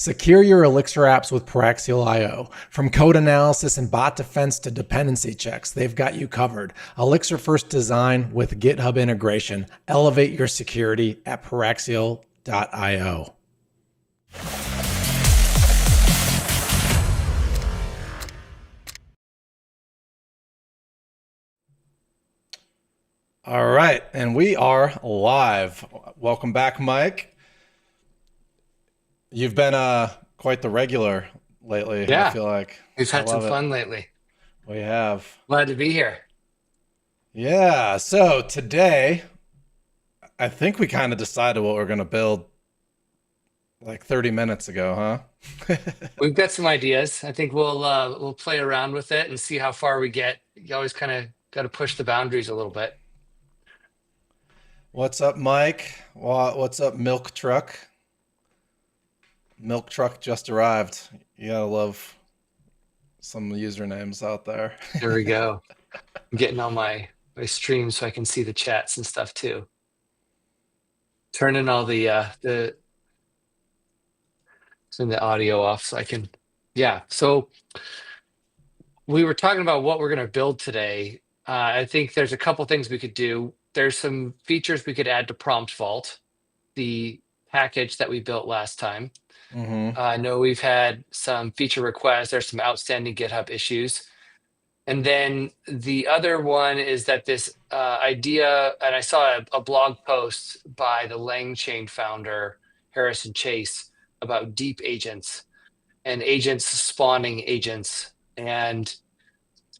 Secure your Elixir apps with Paraxial IO. From code analysis and bot defense to dependency checks, they've got you covered. Elixir first design with GitHub integration. Elevate your security at Paraxial.io. All right, and we are live. Welcome back, Mike. You've been quite the regular lately, I Yeah, feel like. we've I had some love it. fun lately. We have. Glad to be here. Yeah, so today, I think we kind of decided what we're going to build like 30 minutes ago, huh? We've got some ideas. I think we'll play around with it and see how far we get. You always kind of got to push the boundaries a little bit. What's up, Mike? What's up, Milk Truck? Milk Truck just arrived. You gotta love some usernames out there. There we go. I'm getting on my stream so I can see the chats and stuff too. Turning all turn the audio off so I can. Yeah. So we were talking about what we're going to build today. I think there's a couple things we could do. There's some features we could add to Prompt Vault, the package that we built last time. Mm-hmm. I know we've had some feature requests. There's some outstanding GitHub issues. And then the other one is that this idea, and I saw a blog post by the LangChain founder, Harrison Chase, about deep agents and agents spawning agents. And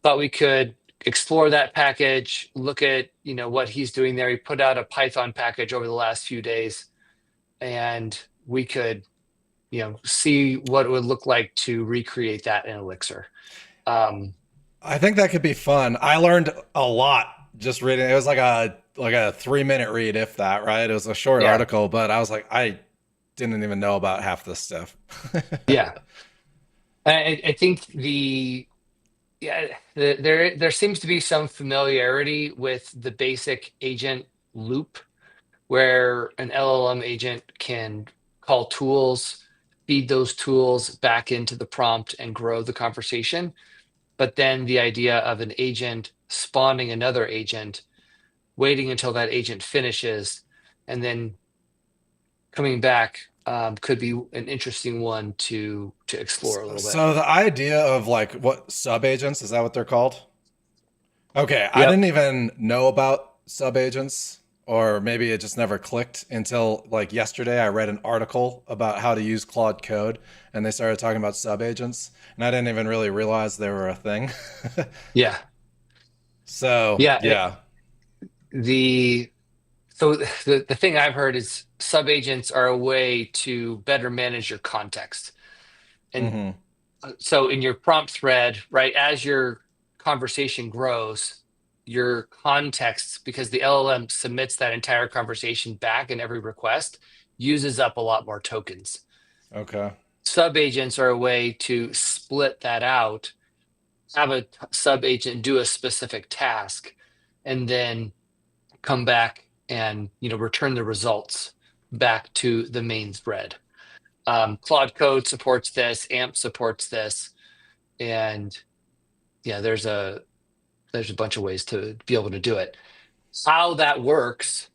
thought we could explore that package, look at what he's doing there. He put out a Python package over the last few days, and we could see what it would look like to recreate that in Elixir. I think that could be fun. I learned a lot just reading. It was like a 3-minute read, if that, right? It was a short Yeah, article, but I was like, I didn't even know about half this stuff. yeah. I think there seems to be some familiarity with the basic agent loop, where an LLM agent can call tools, feed those tools back into the prompt, and grow the conversation. But then the idea of an agent spawning another agent, waiting until that agent finishes, and then coming back could be an interesting one to explore a little bit. So the idea of like what sub agents, is that what they're called? Okay, I Yep. didn't even know about sub agents, or maybe it just never clicked until like yesterday. I read an article about how to use Claude Code, and they started talking about sub agents, and I didn't even really realize they were a thing. Yeah. So Yeah. yeah. The so the thing I've heard is subagents are a way to better manage your context. And Hmm. so in your prompt thread, right, as your conversation grows, your context, because the LLM submits that entire conversation back in every request, uses up a lot more tokens. Okay. Subagents are a way to split that out, have a subagent do a specific task, and then come back and return the results back to the main thread. Claude Code supports this, AMP supports this, and yeah, there's a bunch of ways to be able to do it. How that works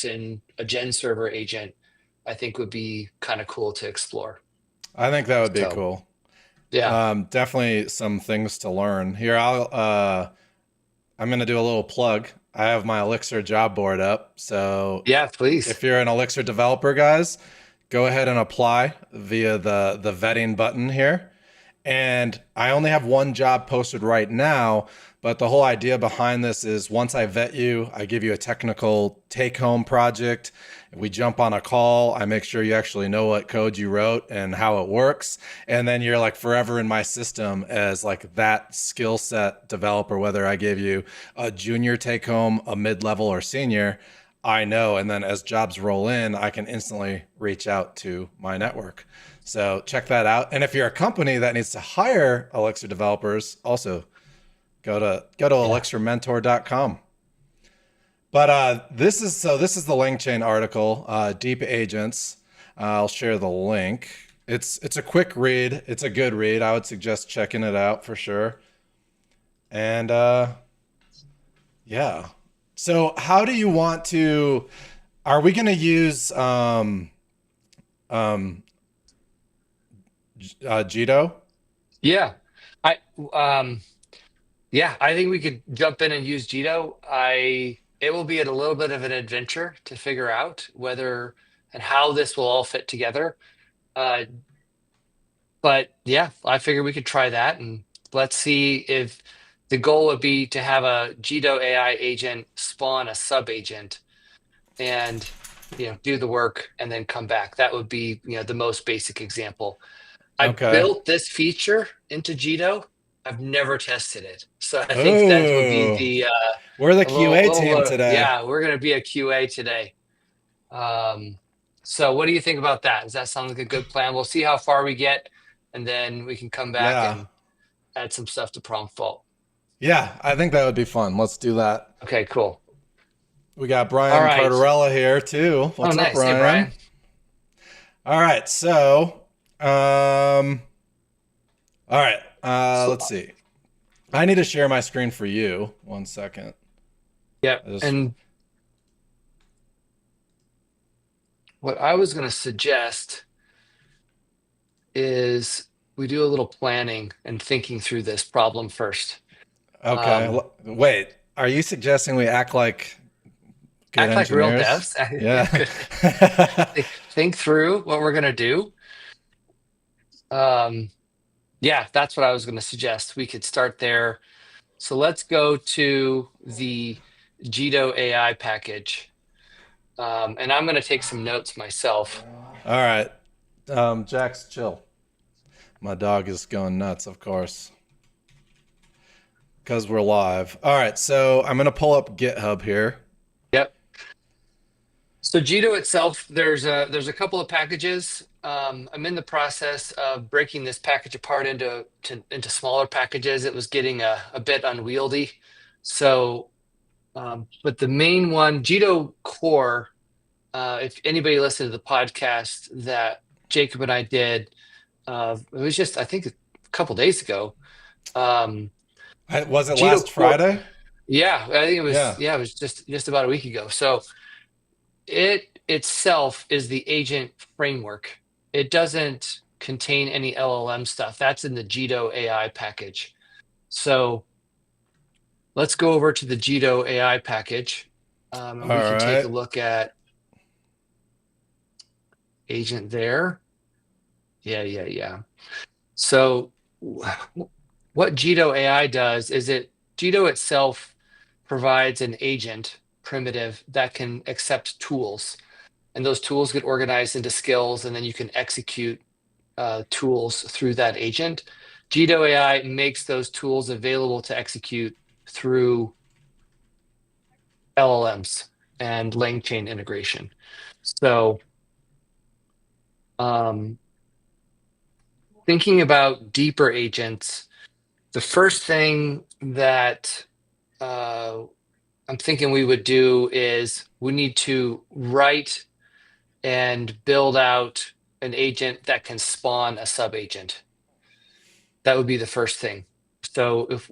in a Gen server agent, I think would be kind of cool to explore. I think that would be So cool. yeah, Definitely some things to learn. Here, I'm gonna do a little plug. I have my Elixir job board up, so yeah, please. if you're an Elixir developer, guys, go ahead and apply via the vetting button here. And I only have one job posted right now, but the whole idea behind this is once I vet you, I give you a technical take home project. We jump on a call. I make sure you actually know what code you wrote and how it works. And then you're like forever in my system as like that skill set developer, whether I give you a junior take home, a mid level, or senior. I know. And then as jobs roll in, I can instantly reach out to my network. So check that out. And if you're a company that needs to hire Elixir developers, also go to Yeah. elixirmentor.com. But this is the LangChain article, Deep Agents. I'll share the link. It's a quick read. It's a good read. I would suggest checking it out for sure. And yeah. So how do you want to? Are we going to use um, Jido? Yeah. I um yeah, I think we could jump in and use Jido. It will be a little bit of an adventure to figure out whether and how this will all fit together. Uh, but yeah, I figure we could try that, and let's see if the goal would be to have a Jido AI agent spawn a sub agent and do the work and then come back. That would be the most basic example. I Okay. built this feature into Jido. I've never tested it, so I think that would be Oh, the we're the a little, QA team today. yeah. We're gonna be a QA today. Um, so what do you think about that? Does that sound like a good plan? We'll see how far we get, and then we can come back Yeah. and add some stuff to prompt fault. Yeah, I think that would be fun. Let's do that. Okay, cool. We got All Brian right. Cardarella here too. Oh, What's up, nice. Hey, Brian? Brian. All right, so all right, So, let's see. I need to share my screen for you. One second. yeah, I just and what I was gonna suggest is we do a little planning and thinking through this problem first. okay. Um, Wait, are you suggesting we act like good Act like real engineers? devs. Yeah. Think through what we're gonna do. Um, yeah, that's what I was gonna suggest. We could start there. So let's go to the Jido AI package. And I'm gonna take some notes myself. All right. Jax, chill. My dog is going nuts, of course, because we're live. All right, so I'm gonna pull up GitHub here. Yep. So Jido itself, there's a couple of packages. I'm in the process of breaking this package apart into smaller packages. It was getting a bit unwieldy. So, but the main one, Jido Core, if anybody listened to the podcast that Jacob and I did, it was just, I think, a couple days ago. Um, Was it Jido last Core, Friday? yeah, I think it was, Yeah. yeah, it was just about a week ago. So it itself is the agent framework. It doesn't contain any LLM stuff. That's in the Jido AI package. So let's go over to the Jido AI package, All and we can take a right. look at agent there. Yeah. So what Jido AI does is Jido itself provides an agent primitive that can accept tools, and those tools get organized into skills, and then you can execute tools through that agent. Jido AI makes those tools available to execute through LLMs and LangChain integration. So um, thinking about deeper agents, the first thing that I'm thinking we would do is we need to write and build out an agent that can spawn a sub agent. That would be the first thing. So if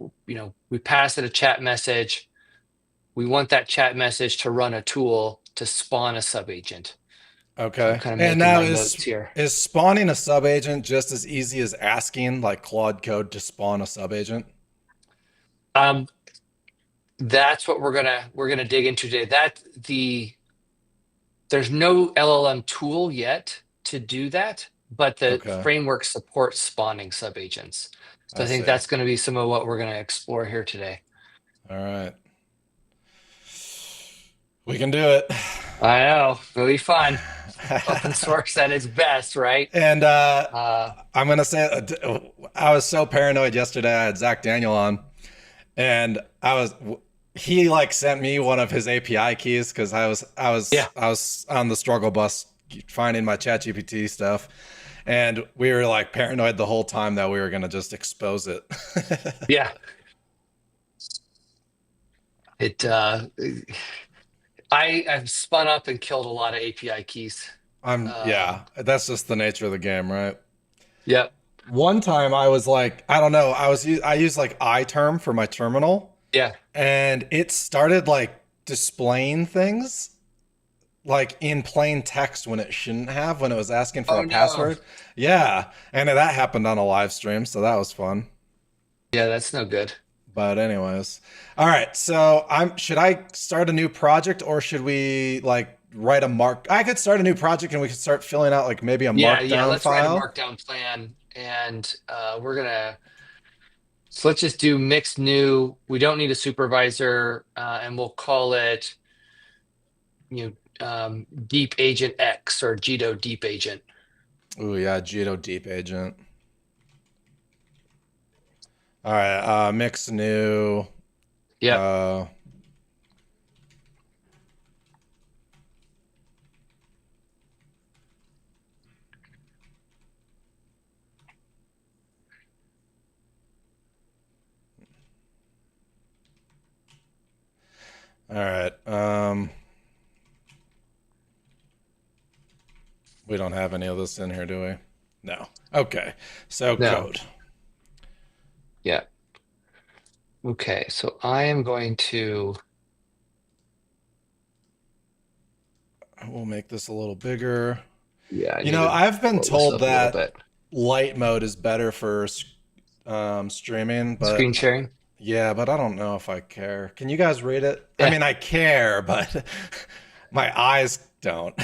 we pass it a chat message, we want that chat message to run a tool to spawn a sub agent. So I'm Okay. kind of And making now my notes here. is spawning a subagent just as easy as asking like Claude Code to spawn a subagent? Um, that's what we're gonna dig into today. There's no LLM tool yet to do that, but the Okay. framework supports spawning sub agents. So I I think see. that's going to be some of what we're going to explore here today. All right. We can do it. I know, it'll be fun. Open source at its best, right? And Uh, I'm gonna say I was so paranoid yesterday. I had Zach Daniel on, and he like sent me one of his API keys because yeah, I was on the struggle bus finding my ChatGPT stuff, and we were like paranoid the whole time that we were gonna just expose it. yeah. It I've spun up and killed a lot of API keys. Uh, yeah, that's just the nature of the game, right? yep. One time I was like, I don't know, I used like iTerm for my terminal, Yeah. and it started like displaying things like in plain text when it shouldn't have, when it was asking for Oh a no. password. Yeah, and that happened on a live stream, so that was fun. Yeah, that's no good. But anyways, all right. So I'm should I start a new project, or should we like write a mark? I could start a new project and we could start filling out like maybe a Yeah. markdown Let's write a file. markdown plan, and so let's just do mixed new. We don't need a supervisor, and we'll call it, Deep Agent X or Jido Deep Agent. Ooh, yeah, Jido Deep Agent. All right, mix new. Yep. Uh, all right. We don't have any of this in here, do we? No. Okay. So No. code. Yeah. Okay. So I am going to. We'll make this a little bigger. Yeah, I You need know, to I've been blow this told up a little that bit. light mode is better for streaming, Screen but sharing. yeah, but I don't know if I care. Can you guys read it? I Yeah. mean, I care, but my eyes don't.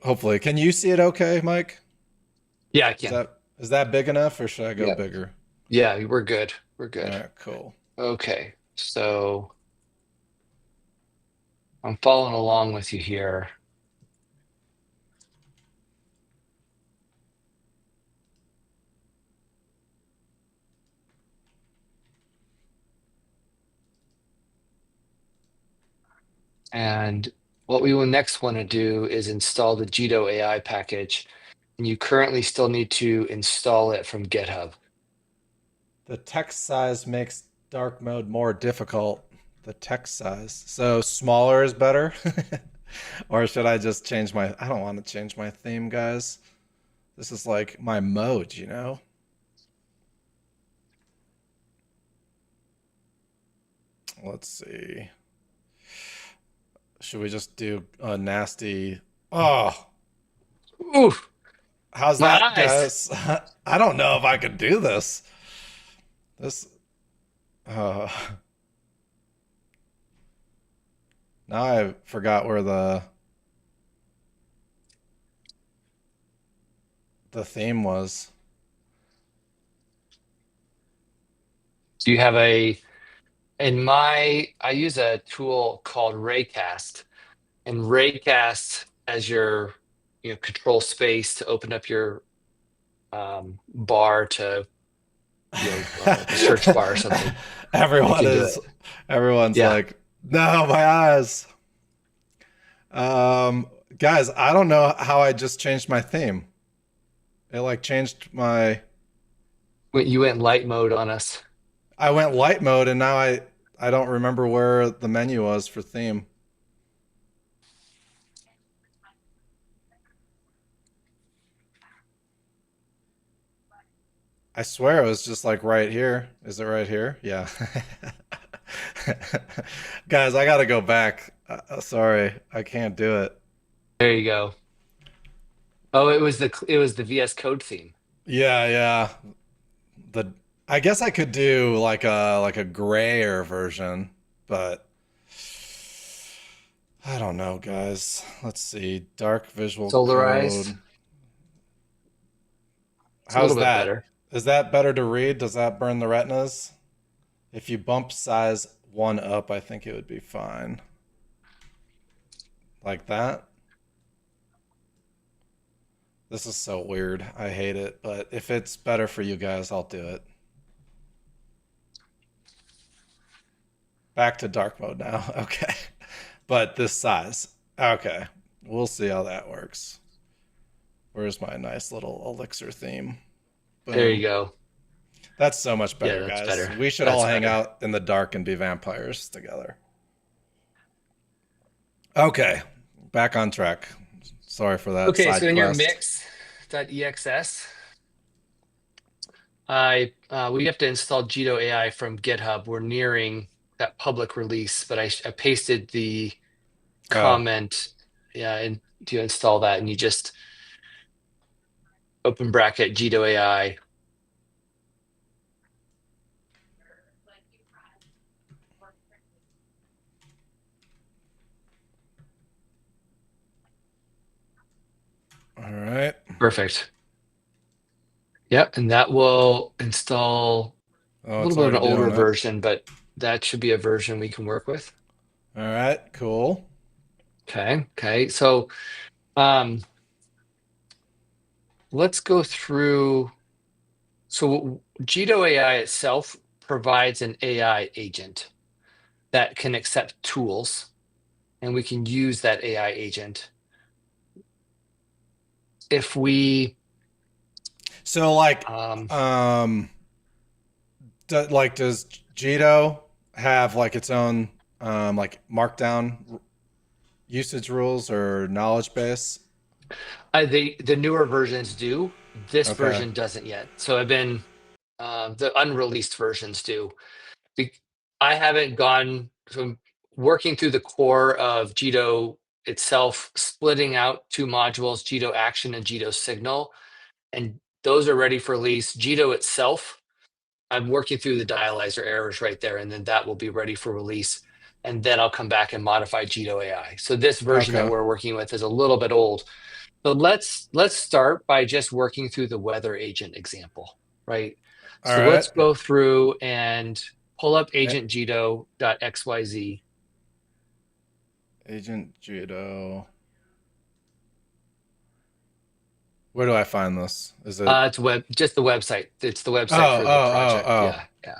Hopefully. Can you see it okay, Mike? Yeah, I can. Is that big enough or should I go Yeah. bigger? Yeah, we're good. We're All good. right, cool. Okay. So I'm following along with you here. And what we will next want to do is install the Jido AI package. And you currently still need to install it from GitHub. The text size makes dark mode more difficult. The text size. So smaller is better? Or should I just change my I don't want to change my theme, guys. This is like my mode, you know? Let's see. Should we just do a nasty Oh, Oof, how's my that, eyes. guys? I don't know if I could do this. This uh now I forgot where the theme was. Do you have I use a tool called Raycast, and Raycast as your, control space to open up your bar to, like a search bar or something. You Everyone can do is it. everyone's Yeah. like, no, my eyes. Um, guys, I don't know how I just changed my theme. It like changed my. You went light mode on us. I went light mode and now I don't remember where the menu was for theme. I swear it was just like right here. Is it right here? Yeah. Guys, I gotta go back. Sorry, I can't do it. There you go. Oh, it was the VS Code theme. Yeah, yeah. The I guess I could do like a grayer version, but I don't know, guys. Let's see. Dark visual Solarized. code. It's a How's little bit that? better. Is that better to read? Does that burn the retinas? If you bump size one up, I think it would be fine. Like that. This is so weird. I hate it, but if it's better for you guys, I'll do it. Back to dark mode now. Okay. But this size. Okay. We'll see how that works. Where's my nice little Elixir theme? There you Boom. go. That's so much Yeah, better, that's guys. better. We should all That's hang better. out in the dark and be vampires together. Okay, back on track. Sorry for that Okay, so side in your quest. mix.exs, I we have to install Jido AI from GitHub. We're nearing that public release, but I pasted the Oh, comment, yeah, and to install that, and you just open bracket Jido AI. all right. Perfect. Yep, and that will install a Oh, little it's bit of already an older doing it. version, but that should be a version we can work with. All right, cool. Okay. So um, let's go through. So Jido AI itself provides an AI agent that can accept tools, and we can use that AI agent. If we So like, um, um, does Jido have like its own like markdown usage rules or knowledge base? the newer versions do. This Okay. version doesn't yet. So I've been the unreleased versions do. Be- I haven't gone from working through the core of Jido itself, splitting out two modules, Jido Action and Jido Signal, and those are ready for release. Jido itself, I'm working through the dialyzer errors right there, and then that will be ready for release. And then I'll come back and modify Jido AI. So this version that Okay. we're working with is a little bit old. So let's start by just working through the weather agent example, right? All So right. let's go through and pull up A- agent Jido.xyz. Agent Judo. Where do I find this? Is it? It's just the website. It's the Oh, website for the oh, oh, project. oh. Yeah.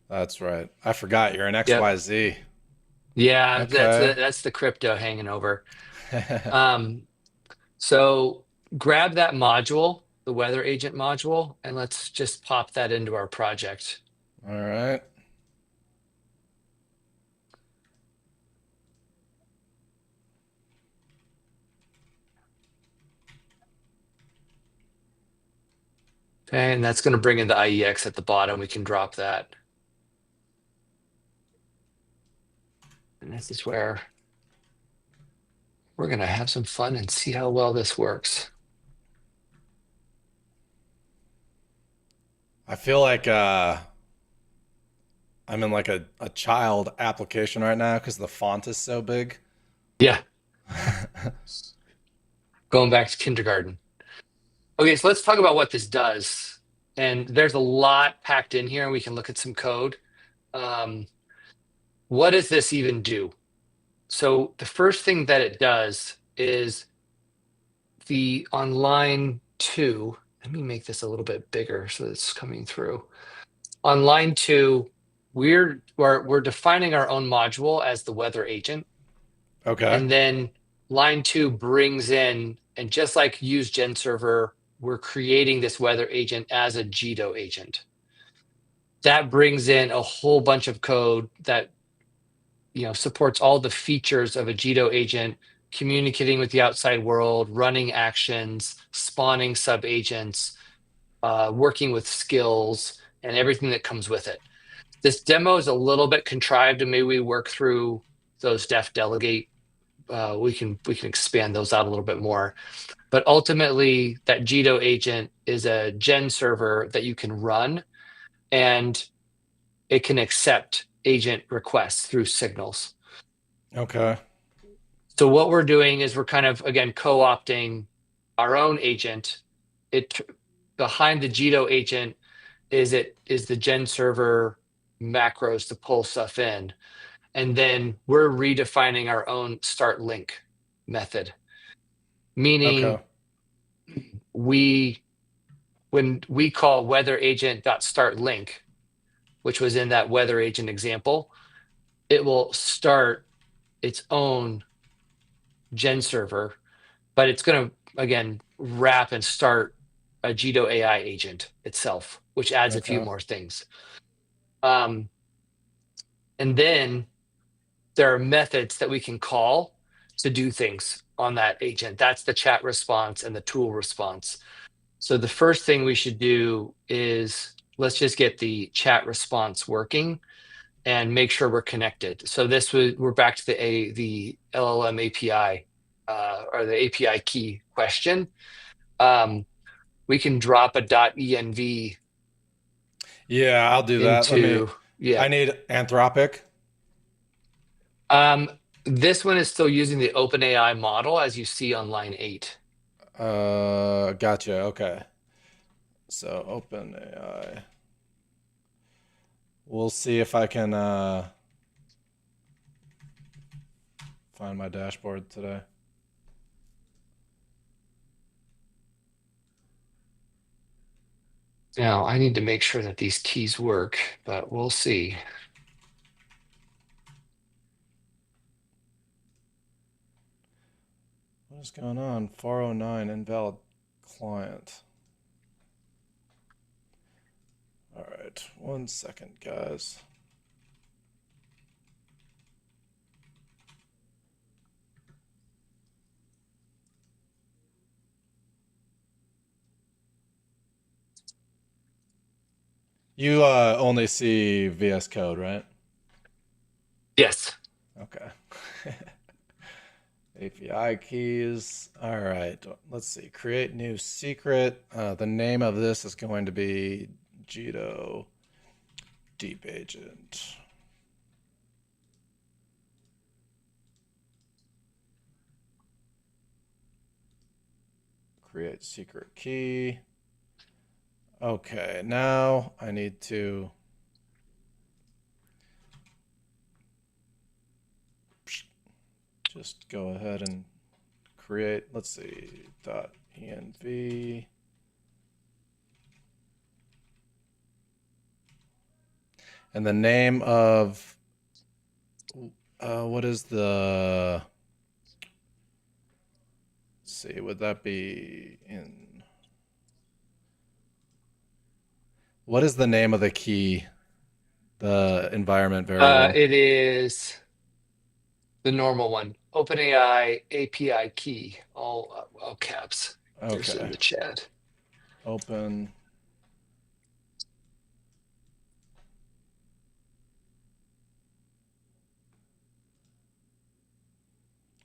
That's right. I forgot you're an Yep. XYZ. Yeah, Okay. that's the crypto hanging over. Um, so grab that module, the weather agent module, and let's just pop that into our project. All right. Okay, and that's going to bring in the IEX at the bottom. We can drop that. And this is where we're going to have some fun and see how well this works. I feel like I'm in like a child application right now because the font is so big. Yeah, going back to kindergarten. Okay, so let's talk about what this does. And there's a lot packed in here, and we can look at some code. Um, what does this even do? So the first thing that it does is the on line 2. Let me make this a little bit bigger so it's coming through. On line 2, we're defining our own module as the weather agent, Okay. and then line 2 brings in, and just like use gen server, we're creating this weather agent as a Jido agent. That brings in a whole bunch of code that supports all the features of a Jido agent, communicating with the outside world, running actions, spawning sub agents, working with skills, and everything that comes with it. This demo is a little bit contrived, and maybe we work through those def delegate. We can expand those out a little bit more. But ultimately, that Jido agent is a gen server that you can run, and it can accept agent requests through signals. Okay. So what we're doing is we're kind of, again, co-opting our own agent. It behind the Jido agent is the gen server macros to pull stuff in. And then we're redefining our own start link method, Okay. meaning we when we call weather agent dot start link, which was in that weather agent example, it will start its own gen server, but it's going to, again, wrap and start a Jido AI agent itself, which adds a few Okay. more things. Um, and then there are methods that we can call to do things on that agent. That's the chat response and the tool response. So the first thing we should do is let's just get the chat response working and make sure we're connected. So we're back to the LLM API or the API key question. We can drop a .env Yeah, I'll do that. into, yeah. I need Anthropic. This one is still using the OpenAI model as you see on line 8. Gotcha. Okay. So OpenAI. We'll see if I can find my dashboard today. Now I need to make sure that these keys work, but we'll see. What is going on? 409 invalid client. All right, 1 second, guys. You only see VS Code, right? Yes. Okay. API keys. All right. Let's see. Create new secret. The name of this is going to be Jido Deep Agent. Create secret key. Okay, now I need to just go ahead and create, let's see, .env. And the name of, what is the, let's see, would that be in, what is the name of the key, the environment variable? It is the normal one. OpenAI API key, all caps. There's in Okay. the chat. Open.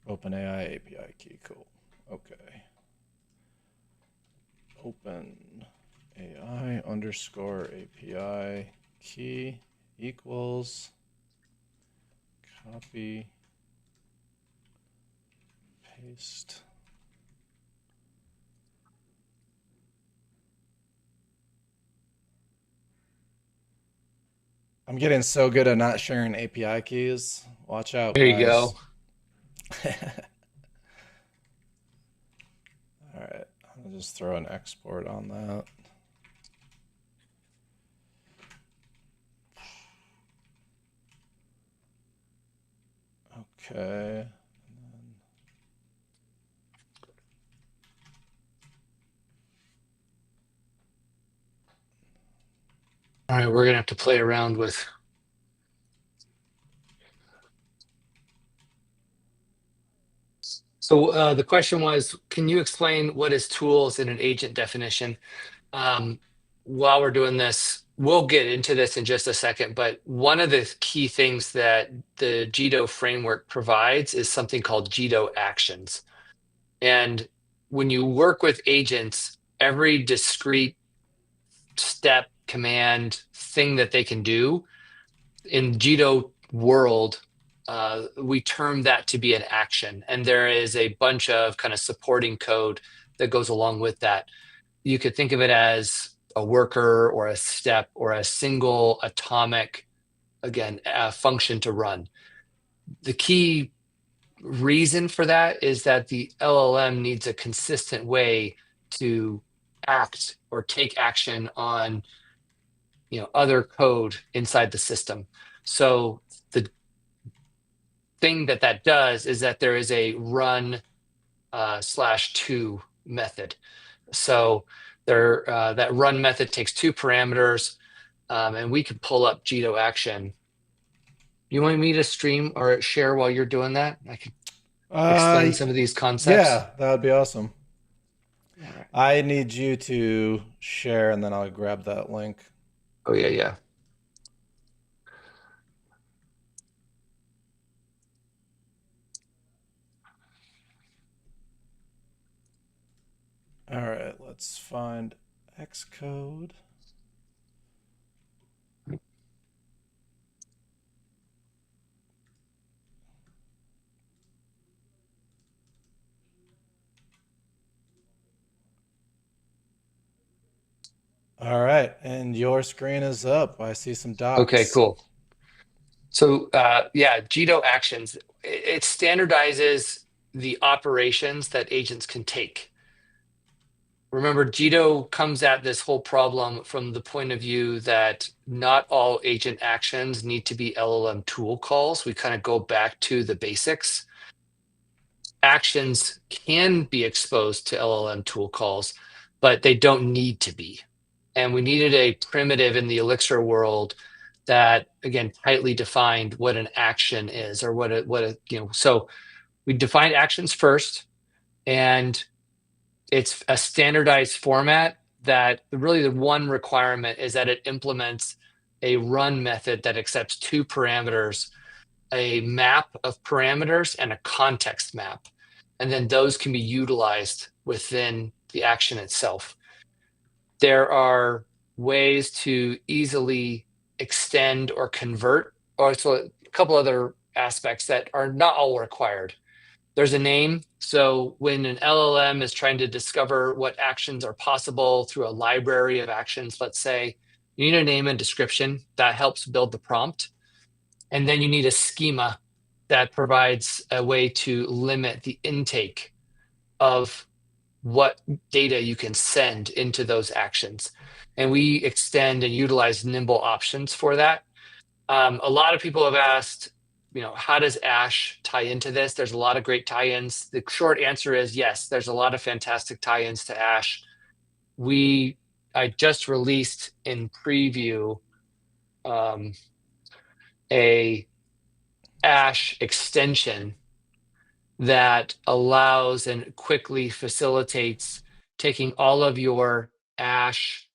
OpenAI API key, cool. Okay. Open AI underscore API key equals copy, paste. I'm getting so good at not sharing API keys. Watch out, There you guys. go. All right, I'll just throw an export on that. Okay. All right, we're gonna have to play around with. So the question was, can you explain what is tools in an agent definition? While we're doing this, we'll get into this in just a second, but one of the key things that the Jido framework provides is something called Jido actions. And when you work with agents, every discrete step, command, thing that they can do in Jido world, we term that to be an action. And there is a bunch of kind of supporting code that goes along with that. You could think of it as a worker or a step or a single atomic, again, function to run. The key reason for that is that the LLM needs a consistent way to act or take action on other code inside the system. So the thing that does is that there is a run /to method. So that run method takes two parameters, and we could pull up Jido action You want me to stream or share while you're doing that? I could Uh, explain some of these concepts. yeah, that would be awesome. All right. I need you to share, and then I'll grab that link. Oh yeah, yeah. All right, let's find Xcode. All right, and your screen is up. I see some Okay, docs. cool. So yeah, Jido actions. It standardizes the operations that agents can take. Remember, Jido comes at this whole problem from the point of view that not all agent actions need to be LLM tool calls. We kind of go back to the basics. Actions can be exposed to LLM tool calls, but they don't need to be. And we needed a primitive in the Elixir world that, again, tightly defined what an action is, or so we defined actions first, and it's a standardized format that really the one requirement is that it implements a run method that accepts two parameters, a map of parameters and a context map. And then those can be utilized within the action itself. There are ways to easily extend or convert, or so a couple other aspects that are not all required. There's a name. So when an LLM is trying to discover what actions are possible through a library of actions, let's say, you need a name and description that helps build the prompt. And then you need a schema that provides a way to limit the intake of what data you can send into those actions. And we extend and utilize nimble options for that. A lot of people have asked, how does Ash tie into this? There's a lot of great tie-ins. The short answer is yes, there's a lot of fantastic tie-ins to Ash. I just released in preview a Ash extension that allows and quickly facilitates taking all of your Ash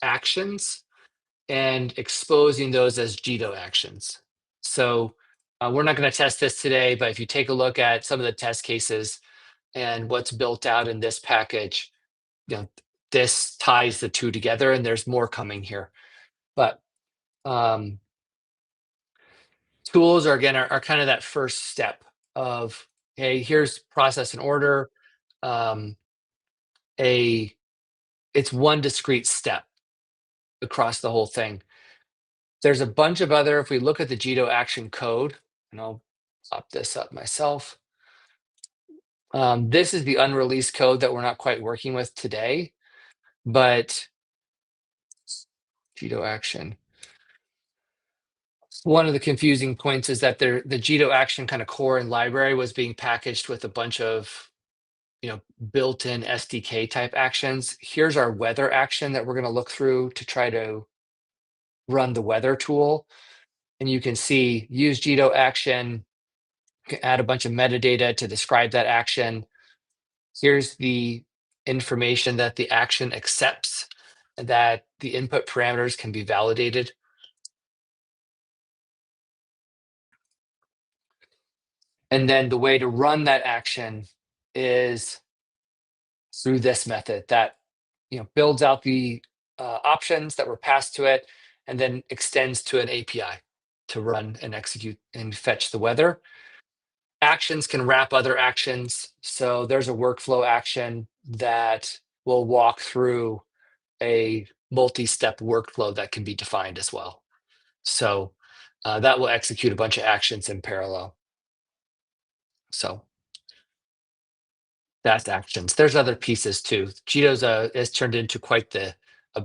actions and exposing those as Jido actions. So we're not going to test this today, but if you take a look at some of the test cases and what's built out in this package, you know, this ties the two together, and there's more coming here. But tools are again are kind of that first step of, hey, here's process and order. Um, a It's one discrete step across the whole thing. There's a bunch of other, if we look at the Jido action code, and I'll pop this up myself. This is the unreleased code that we're not quite working with today, but Jido action. One of the confusing points is that the Jido action kind of core and library was being packaged with a bunch of built-in SDK type actions. Here's our weather action that we're going to look through to try to run the weather tool. And you can see use Jido action, add a bunch of metadata to describe that action. Here's the information that the action accepts, that the input parameters can be validated. And then the way to run that action is through this method that builds out the options that were passed to it, and then extends to an API to run and execute and fetch the weather. Actions can wrap other actions. So there's a workflow action that will walk through a multi-step workflow that can be defined as well. So that will execute a bunch of actions in parallel. So that's actions. There's other pieces too. Jido's has turned into quite a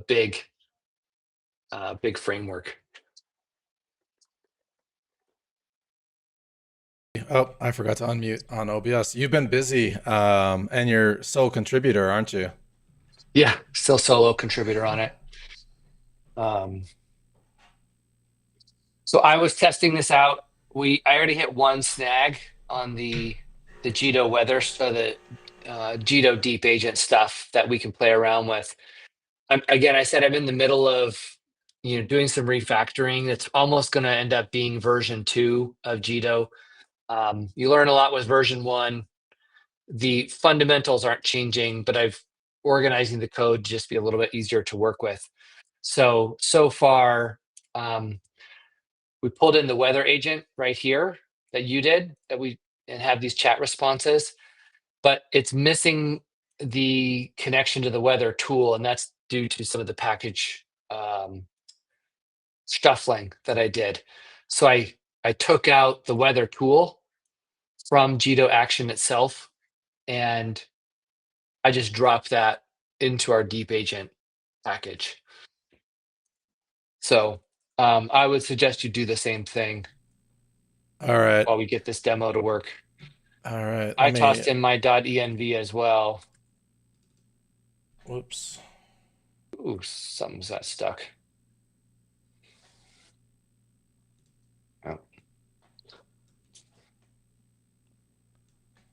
big framework. Oh, I forgot to unmute on OBS. You've been busy, and you're sole contributor, aren't you? Yeah, still solo contributor on it. So I was testing this out I already hit one snag on the Jido weather, so the Jido deep agent stuff that we can play around with. Again, I said I'm in the middle of doing some refactoring. It's almost going to end up being version 2 of Jido. You learn a lot with version 1. The fundamentals aren't changing, but I've organizing the code to just be a little bit easier to work with. So far, we pulled in the weather agent right here that you did and have these chat responses, but it's missing the connection to the weather tool, and that's due to some of the package shuffling that I did. So I took out the weather tool from Jido action itself, and I just dropped that into our deep agent package. So I would suggest you do the same thing All right. while we get this demo to work. All right. I tossed in my .env as well. Whoops. Ooh, something's got stuck. Oh.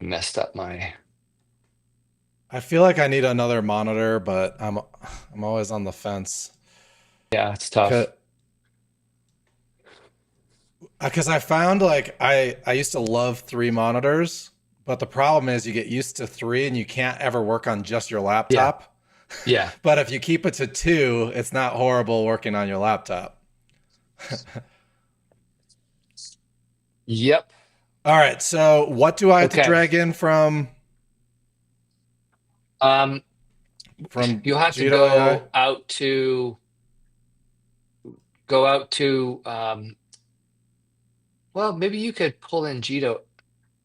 Messed up my. I feel like I need another monitor, but I'm always on the fence. Yeah, it's tough. Because I found like I used to love 3 monitors, but the problem is you get used to 3 and you can't ever work on just your Yeah. laptop. Yeah. But if you keep it to 2, it's not horrible working on your laptop. Yep. All right. So what do I have to Okay. drag in from You'll have to Jido AI? go out to well, maybe you could pull in Jido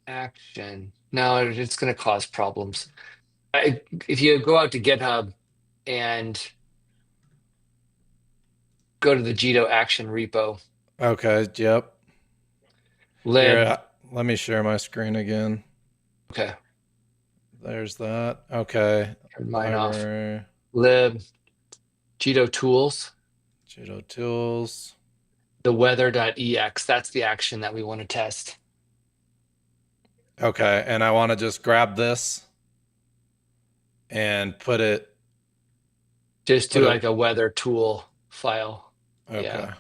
action. No, it's going to cause problems. If you go out to GitHub and go to the Jido action repo, Okay. Yep. lib. Here, let me share my screen again. Okay. There's that. Okay. Turn mine off. Library. Lib, Jido tools, Jido tools. the weather.ex. That's the action that we want to test. Okay. And I want to just grab this and put it. Just to like a weather tool file. Okay. Yeah.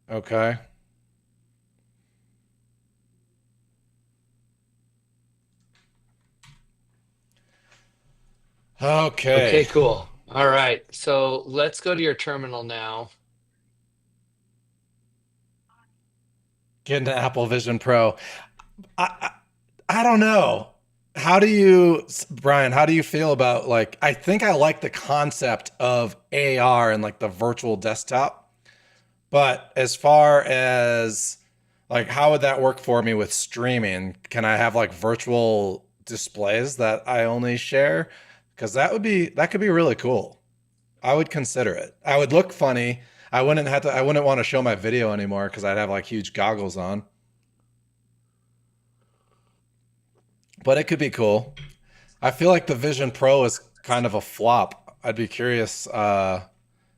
Okay. Okay. Okay, cool. All right. So let's go to your terminal now. Get into Apple Vision Pro. I don't know. How do you, Brian, how do you feel about like, I think I like the concept of AR and like the virtual desktop, but as far as like, how would that work for me with streaming? Can I have like virtual displays that I only share? Because that could be really cool. I would consider it. I would look funny. I wouldn't want to show my video anymore because I'd have like huge goggles on. But it could be cool. I feel like the Vision Pro is kind of a flop. I'd be curious Yeah,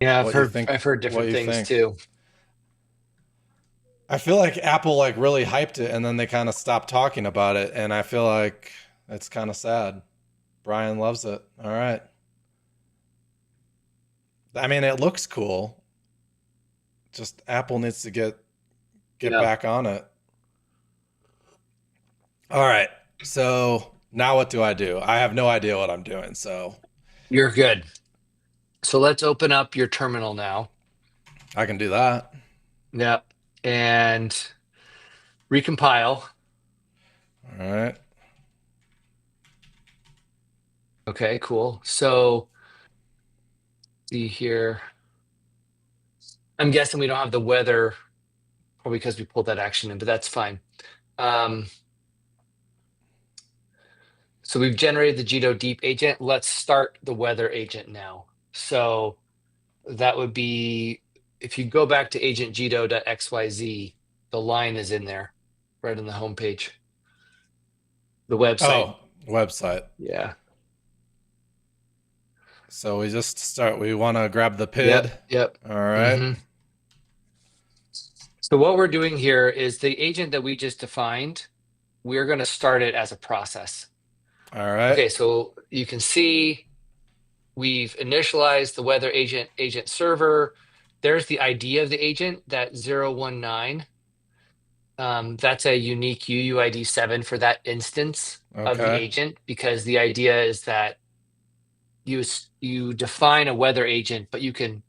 what you think. I've heard What different you things think? too. I feel like Apple like really hyped it and then they kind of stopped talking about it, and I feel like it's kind of sad. Brian loves it. All right. I mean, it looks cool. Just Apple needs to get Yeah. back on it. All right. So now what do? I have no idea what I'm doing. So You're good. So let's open up your terminal now. I can do that. Yep. And recompile. All right. Okay, cool. So see here. I'm guessing we don't have the weather or because we pulled that action in, but that's fine. So we've generated the Jido deep agent. Let's start the weather agent now. So that would be, if you go back to agent Jido.xyz, the line is in there right on the homepage. The website. Oh, Website. Yeah. So we just start. We want to grab the PID. Yep. Yep. All right. hmm So what we're doing here is the agent that we just defined, we're going to start it as a process. All right. Okay, so you can see we've initialized the weather agent server. There's the ID of the agent, that 019. That's a unique UUID 7 for that instance of the Okay. agent, because the idea is that you define a weather agent, but you can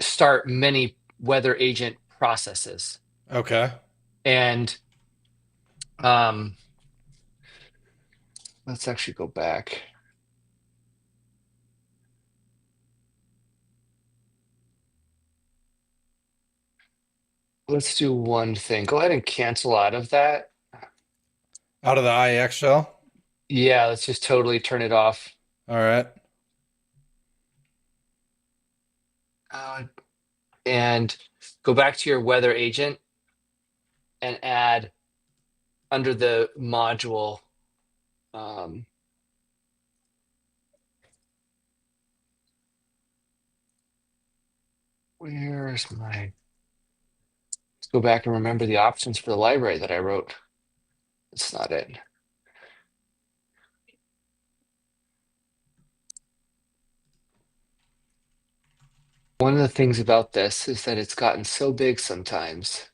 start many weather agent processes. Okay. And um, let's actually go back. Let's do one thing. Go ahead and cancel out of that. Out of the IEX shell. Yeah, let's just totally turn it off. All right. Uh, and go back to your weather agent and add under the module. Um, where's my? Let's go back and remember the options for the library that I wrote. It's not it. One of the things about this is that it's gotten so big sometimes.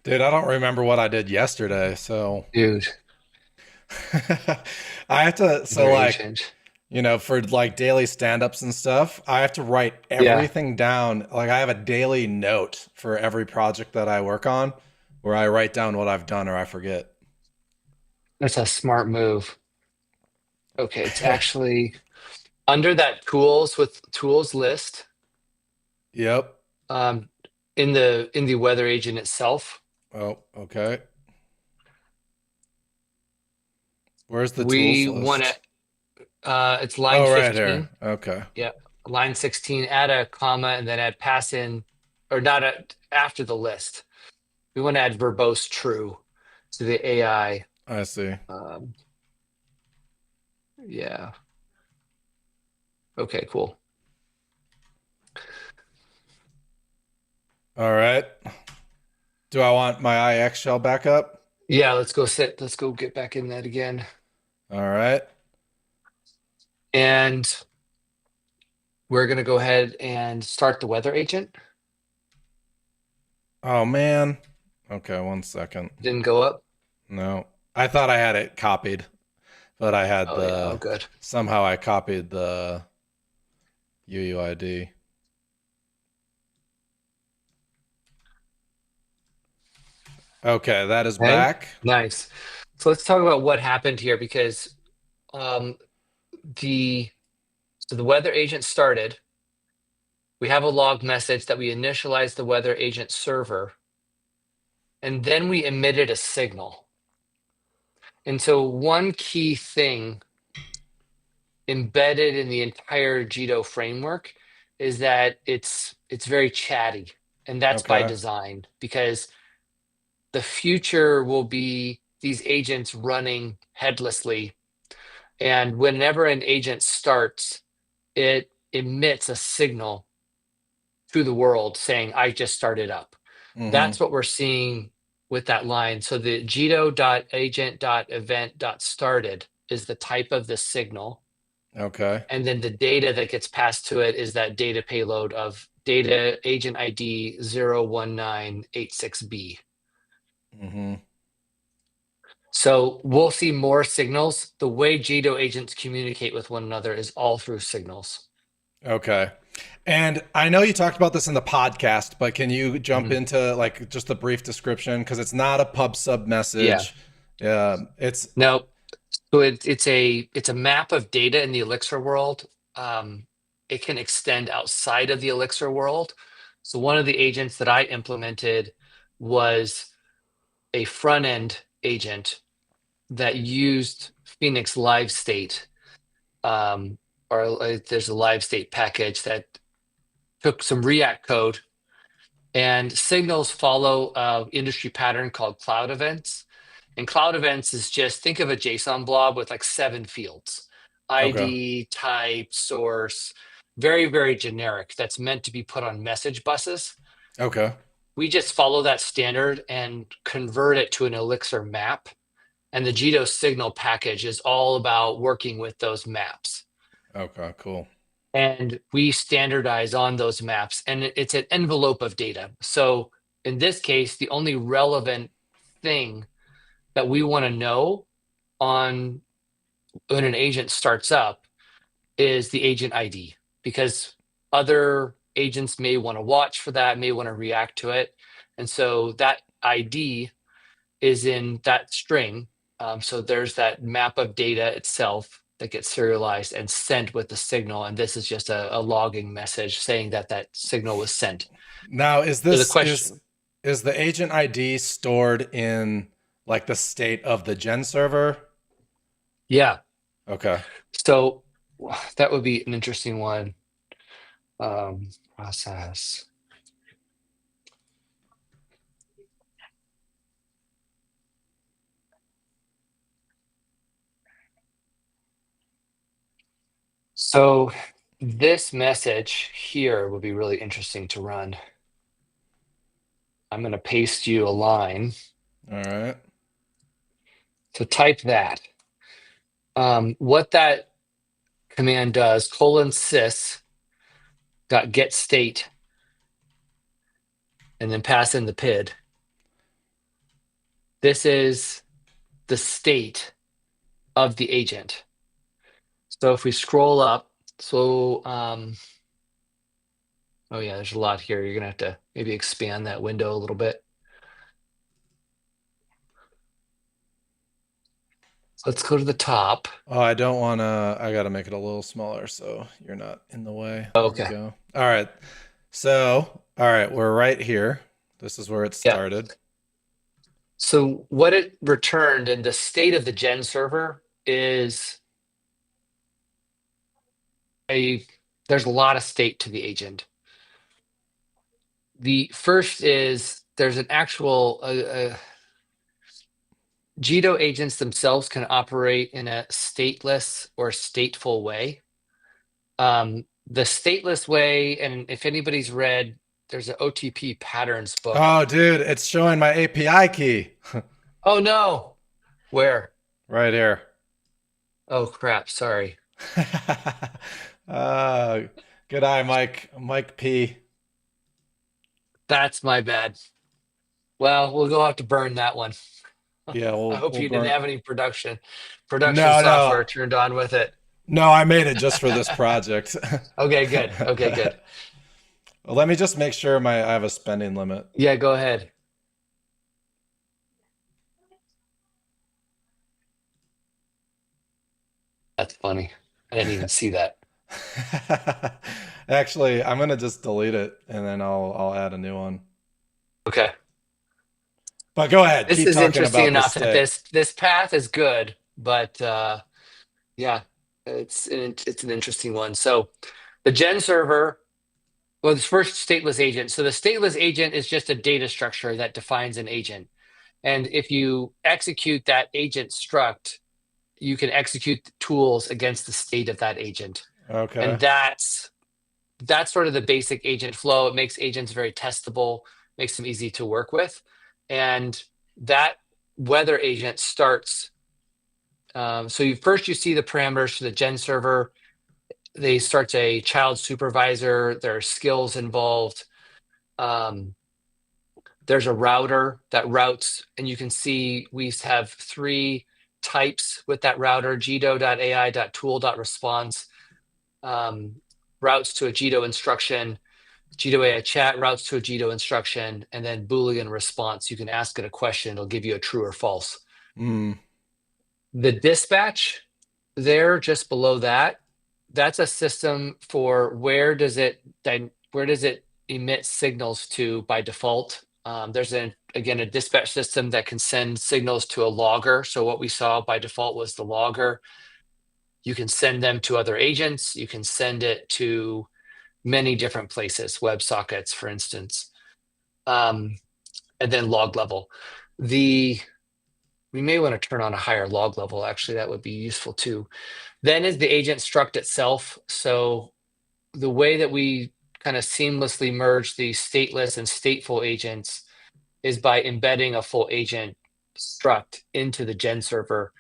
Dude, I don't remember what I did yesterday, so Dude, I have to. So weather like, agent. for like daily stand-ups and stuff, I have to write Yeah, everything down. Like I have a daily note for every project that I work on where I write down what I've done or I forget. that's a smart move. Okay, it's actually under that tools with tools list, Yep. um, in the weather agent itself. Oh, okay. Where's the tools We want list? to, it's line Oh, right here. 15. Okay. Yeah, line 16, add a comma and then add pass in, or not after the list. We want to add verbose true to the AI. I see. Um, yeah. Okay, cool. All right. Do I want my IX shell back up? Yeah, let's go get back in that again. All right. And we're going to go ahead and start the weather agent. Oh man. Okay, one second. Didn't go up. No. I thought I had it copied, but I had Oh yeah, oh the good. somehow I copied the UUID. Okay, that is Okay, back. nice. So let's talk about what happened here, because um, the so the weather agent started. We have a log message that we initialized the weather agent server, and then we emitted a signal. And so one key thing embedded in the entire Jido framework is that it's very chatty, and that's by Okay. design, because the future will be these agents running headlessly, and whenever an agent starts, it emits a signal to the world saying, I just started up. Mm-hmm. That's what we're seeing with that line. So the Jido.agent.event.started is the type of the signal. Okay. And then the data that gets passed to it is that data payload of data agent ID 01986B. Mm-hmm. So we'll see more signals. The way Jido agents communicate with one another is all through signals. Okay. And I know you talked about this in the podcast, but can you jump Mhm. into like just a brief description? Because it's not a pub sub Yeah. message. It's No. So it's a map of data in the Elixir world. Um, it can extend outside of the Elixir world. So one of the agents that I implemented was a front end agent that used Phoenix Live State, um, or there's a live state package that took some React code And signals follow an industry pattern called cloud events. And cloud events is just think of a JSON blob with like 7 fields: Okay. ID, type, source, very, very generic. That's meant to be put on message buses. Okay. We just follow that standard and convert it to an Elixir map. And the Jido signal package is all about working with those maps. Okay. Cool. And we standardize on those maps, and it's an envelope of data. So in this case, the only relevant thing that we want to know on when an agent starts up is the agent ID, because other agents may want to watch for that, may want to react to it. And so that ID is in that string. So there's that map of data itself that gets serialized and sent with the signal. And this is just a logging message saying that that signal was sent. Now, is So the this question, is the agent ID stored in like the state of the gen server? yeah. Okay. So that would be an interesting one. Process. So this message here would be really interesting to run. I'm going to paste you a line. All right. So type that. What that command does, :sys dot get state, and then pass in the PID. This is the state of the agent. So if we scroll up, oh yeah, there's a lot here. You're gonna have to maybe expand that window a little bit. So let's go to the top. Oh, I don't want to. I got to make it a little smaller so you're not in the way. There we Okay. go. All right. So, all right, we're right here. This is where it Yeah. started. So what it returned in the state of the gen server is there's a lot of state to the agent. The first is there's an actual Jido agents themselves can operate in a stateless or stateful way. The stateless way, and if anybody's read, there's an OTP patterns book. Oh, dude, it's showing my API key. Oh no, where? Right here. Oh crap, sorry. uh, Good eye, Mike. Mike P. That's my bad. Well, we'll go have to burn that one. Yeah, I hope we'll you didn't burn. have any production No, software no, turned on with it. no. I made it just for this project. Okay, good. Okay, good. Well, let me just make sure I have a spending limit. Yeah, go ahead. That's funny. I didn't even see that. Actually, I'm gonna just delete it and then I'll add a new one. Okay. But go ahead, This keep is talking interesting about the enough that state. this path is good, but yeah, it's an interesting one. So the gen server, well, this first stateless agent. So the stateless agent is just a data structure that defines an agent. And if you execute that agent struct, you can execute tools against the state of that agent. Okay. And that's sort of the basic agent flow. It makes agents very testable, makes them easy to work with. And that weather agent starts. So you see the parameters for the gen server. They start a child supervisor. There are skills involved. There's a router that routes, and you can see we have 3 types with that router: jido.ai.tool.response routes to a Jido instruction. Jido AI chat routes to a Jido instruction, and then Boolean response. You can ask it a question, it'll give you a true or false. Mm. The dispatch there, just below that, that's a system for where does it emit signals to by default. There's again a dispatch system that can send signals to a logger. So what we saw by default was the logger. You can send them to other agents. You can send it to many different places, WebSockets, for instance. and then log level. We may want to turn on a higher log level. Actually, that would be useful too. Then is the agent struct itself. So the way that we kind of seamlessly merge the stateless and stateful agents is by embedding a full agent struct into the gen server.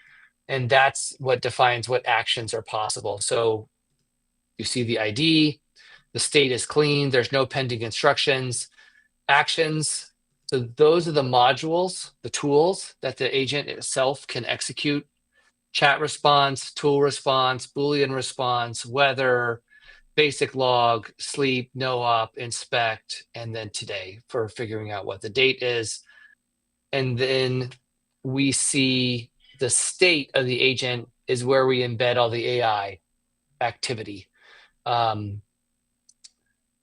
And that's what defines what actions are possible. So you see the ID, the state is clean, there's no pending instructions, actions. So those are the modules, the tools that the agent itself can execute. Chat response, tool response, Boolean response, weather, basic log, sleep, no op, inspect, and then today for figuring out what the date is. And then we see the state of the agent is where we embed all the AI activity.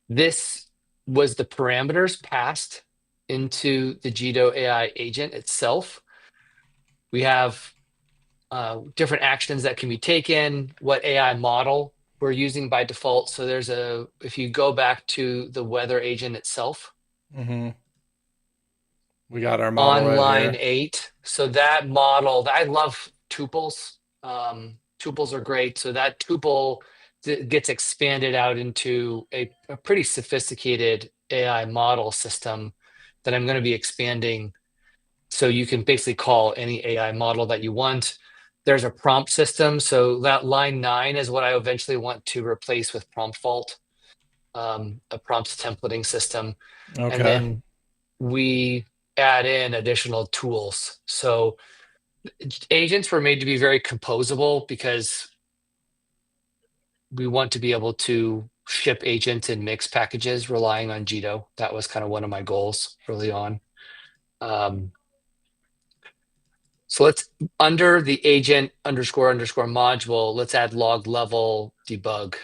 This was the parameters passed into the Jido AI agent itself. We have different actions that can be taken, what AI model we're using by default. So if you go back to the weather agent itself, We got our model on right line here. 8. So that model, I love tuples. Tuples are great. So that tuple gets expanded out into a pretty sophisticated AI model system that I'm going to be expanding. So you can basically call any AI model that you want. There's a prompt system. So that line 9 is what I eventually want to replace with prompt vault, a prompt templating system. And Okay. then we add in additional tools. So agents were made to be very composable because we want to be able to ship agents in mix packages relying on Jido. That was kind of one of my goals early on. So let's, under the agent underscore underscore module, let's add log level debug.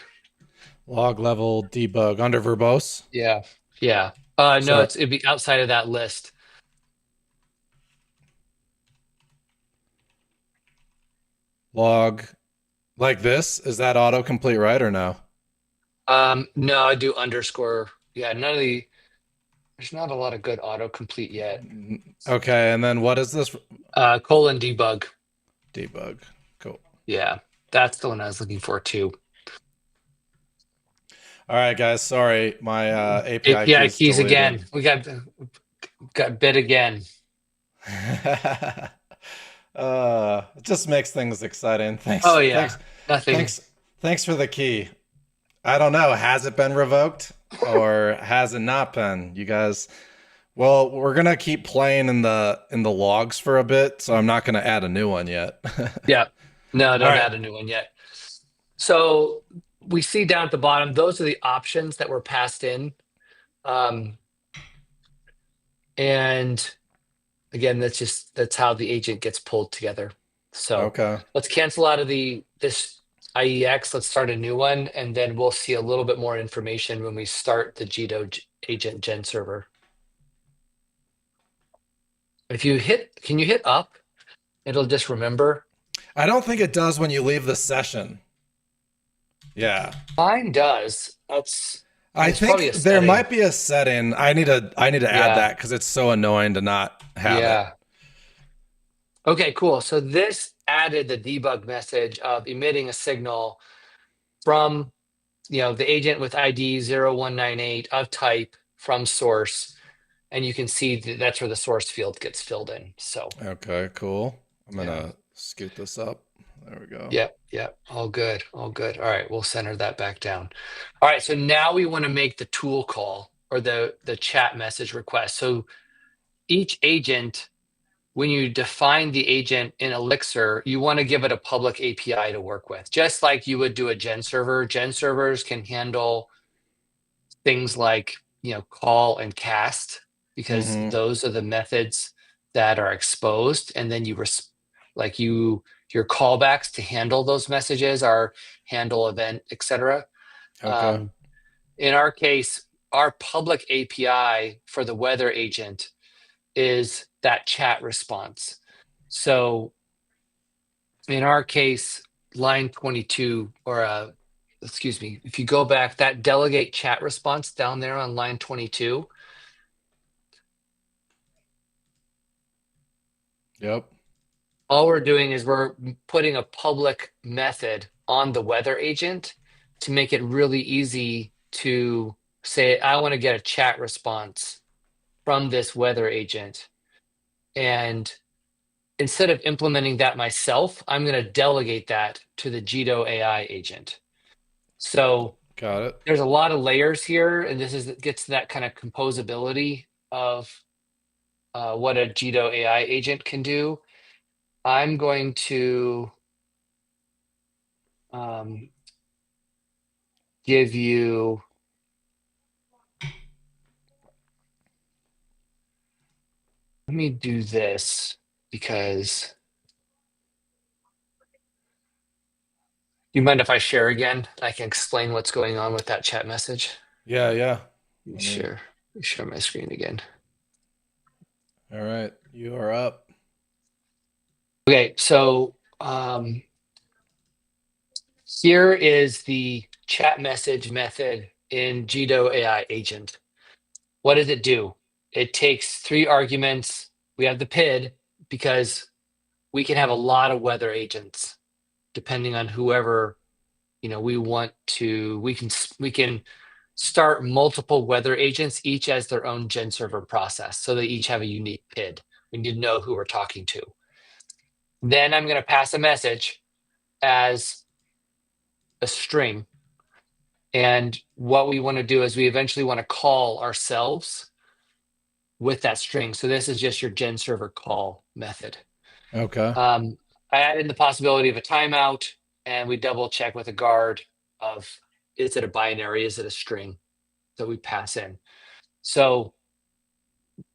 Log level debug under verbose. Yeah. Yeah. No, So it'd be outside of that list. log like this, is that autocomplete right or no? No, I do underscore. Yeah, there's not a lot of good autocomplete yet. Okay, and then what is this? Colon debug. Debug. Cool. Yeah, that's the one I was looking for too. All right, guys. Sorry, my API API keys keys deleted. again. We got bit again. It just makes things exciting. Oh yeah, nothing. Thanks, thanks for the key. I don't know. Has it been revoked or has it not been? You guys. Well, we're gonna keep playing in the logs for a bit, so I'm not gonna add a new one yet. Yeah, no, All don't right. add a new one yet. So we see down at the bottom, those are the options that were passed in. And again, that's how the agent gets pulled together. So Okay. let's cancel out of this IEX. Let's start a new one, and then we'll see a little bit more information when we start the Jido agent gen server. If you can you hit up? It'll just remember. I don't think it does when you leave the session. Yeah. Mine does. That's I it's probably think a there setting. might be a setting. I need to add Yeah, that because it's so annoying to not have it. yeah. Okay, cool. So this added the debug message of emitting a signal from the agent with ID 0198 of type from source, and you can see that's where the source field gets filled in. So Okay, cool. I'm yeah, gonna scoot this up. There we go. yeah, all good, all good. All right, we'll center that back down. All right, so now we want to make the tool call or the chat message request. So each agent, when you define the agent in Elixir, you want to give it a public API to work with, just like you would do a gen server. Gen servers can handle things like call and cast, because Mm-hmm. those are the methods that are exposed, and then like your callbacks to handle those messages are handle event, etc. Okay. In our case, our public API for the weather agent is that chat response. So in our case, line 22, or excuse me, if you go back, that delegate chat response down there on line 22, Yep. All we're doing is we're putting a public method on the weather agent to make it really easy to say, I want to get a chat response from this weather agent. And instead of implementing that myself, I'm going to delegate that to the Jido AI agent. So Got it. there's a lot of layers here, and this is gets to that kind of composability of what a Jido AI agent can do. I'm going to um, give you. Let me do this because you mind if I share again? I can explain what's going on with that chat message. Yeah, yeah. Let me Let me. share my screen again. All right, you are up. Okay, so here is the chat message method in Jido AI agent. What does it do? It takes 3 arguments. We have the PID because we can have a lot of weather agents depending on whoever we want to. We can start multiple weather agents, each as their own gen server process, so they each have a unique PID. We need to know who we're talking to. Then I'm going to pass a message as a string. And what we want to do is we eventually want to call ourselves with that string. So this is just your gen server call method. Okay. I added in the possibility of a timeout, and we double check with a guard of, is it a binary? Is it a string that we pass in? So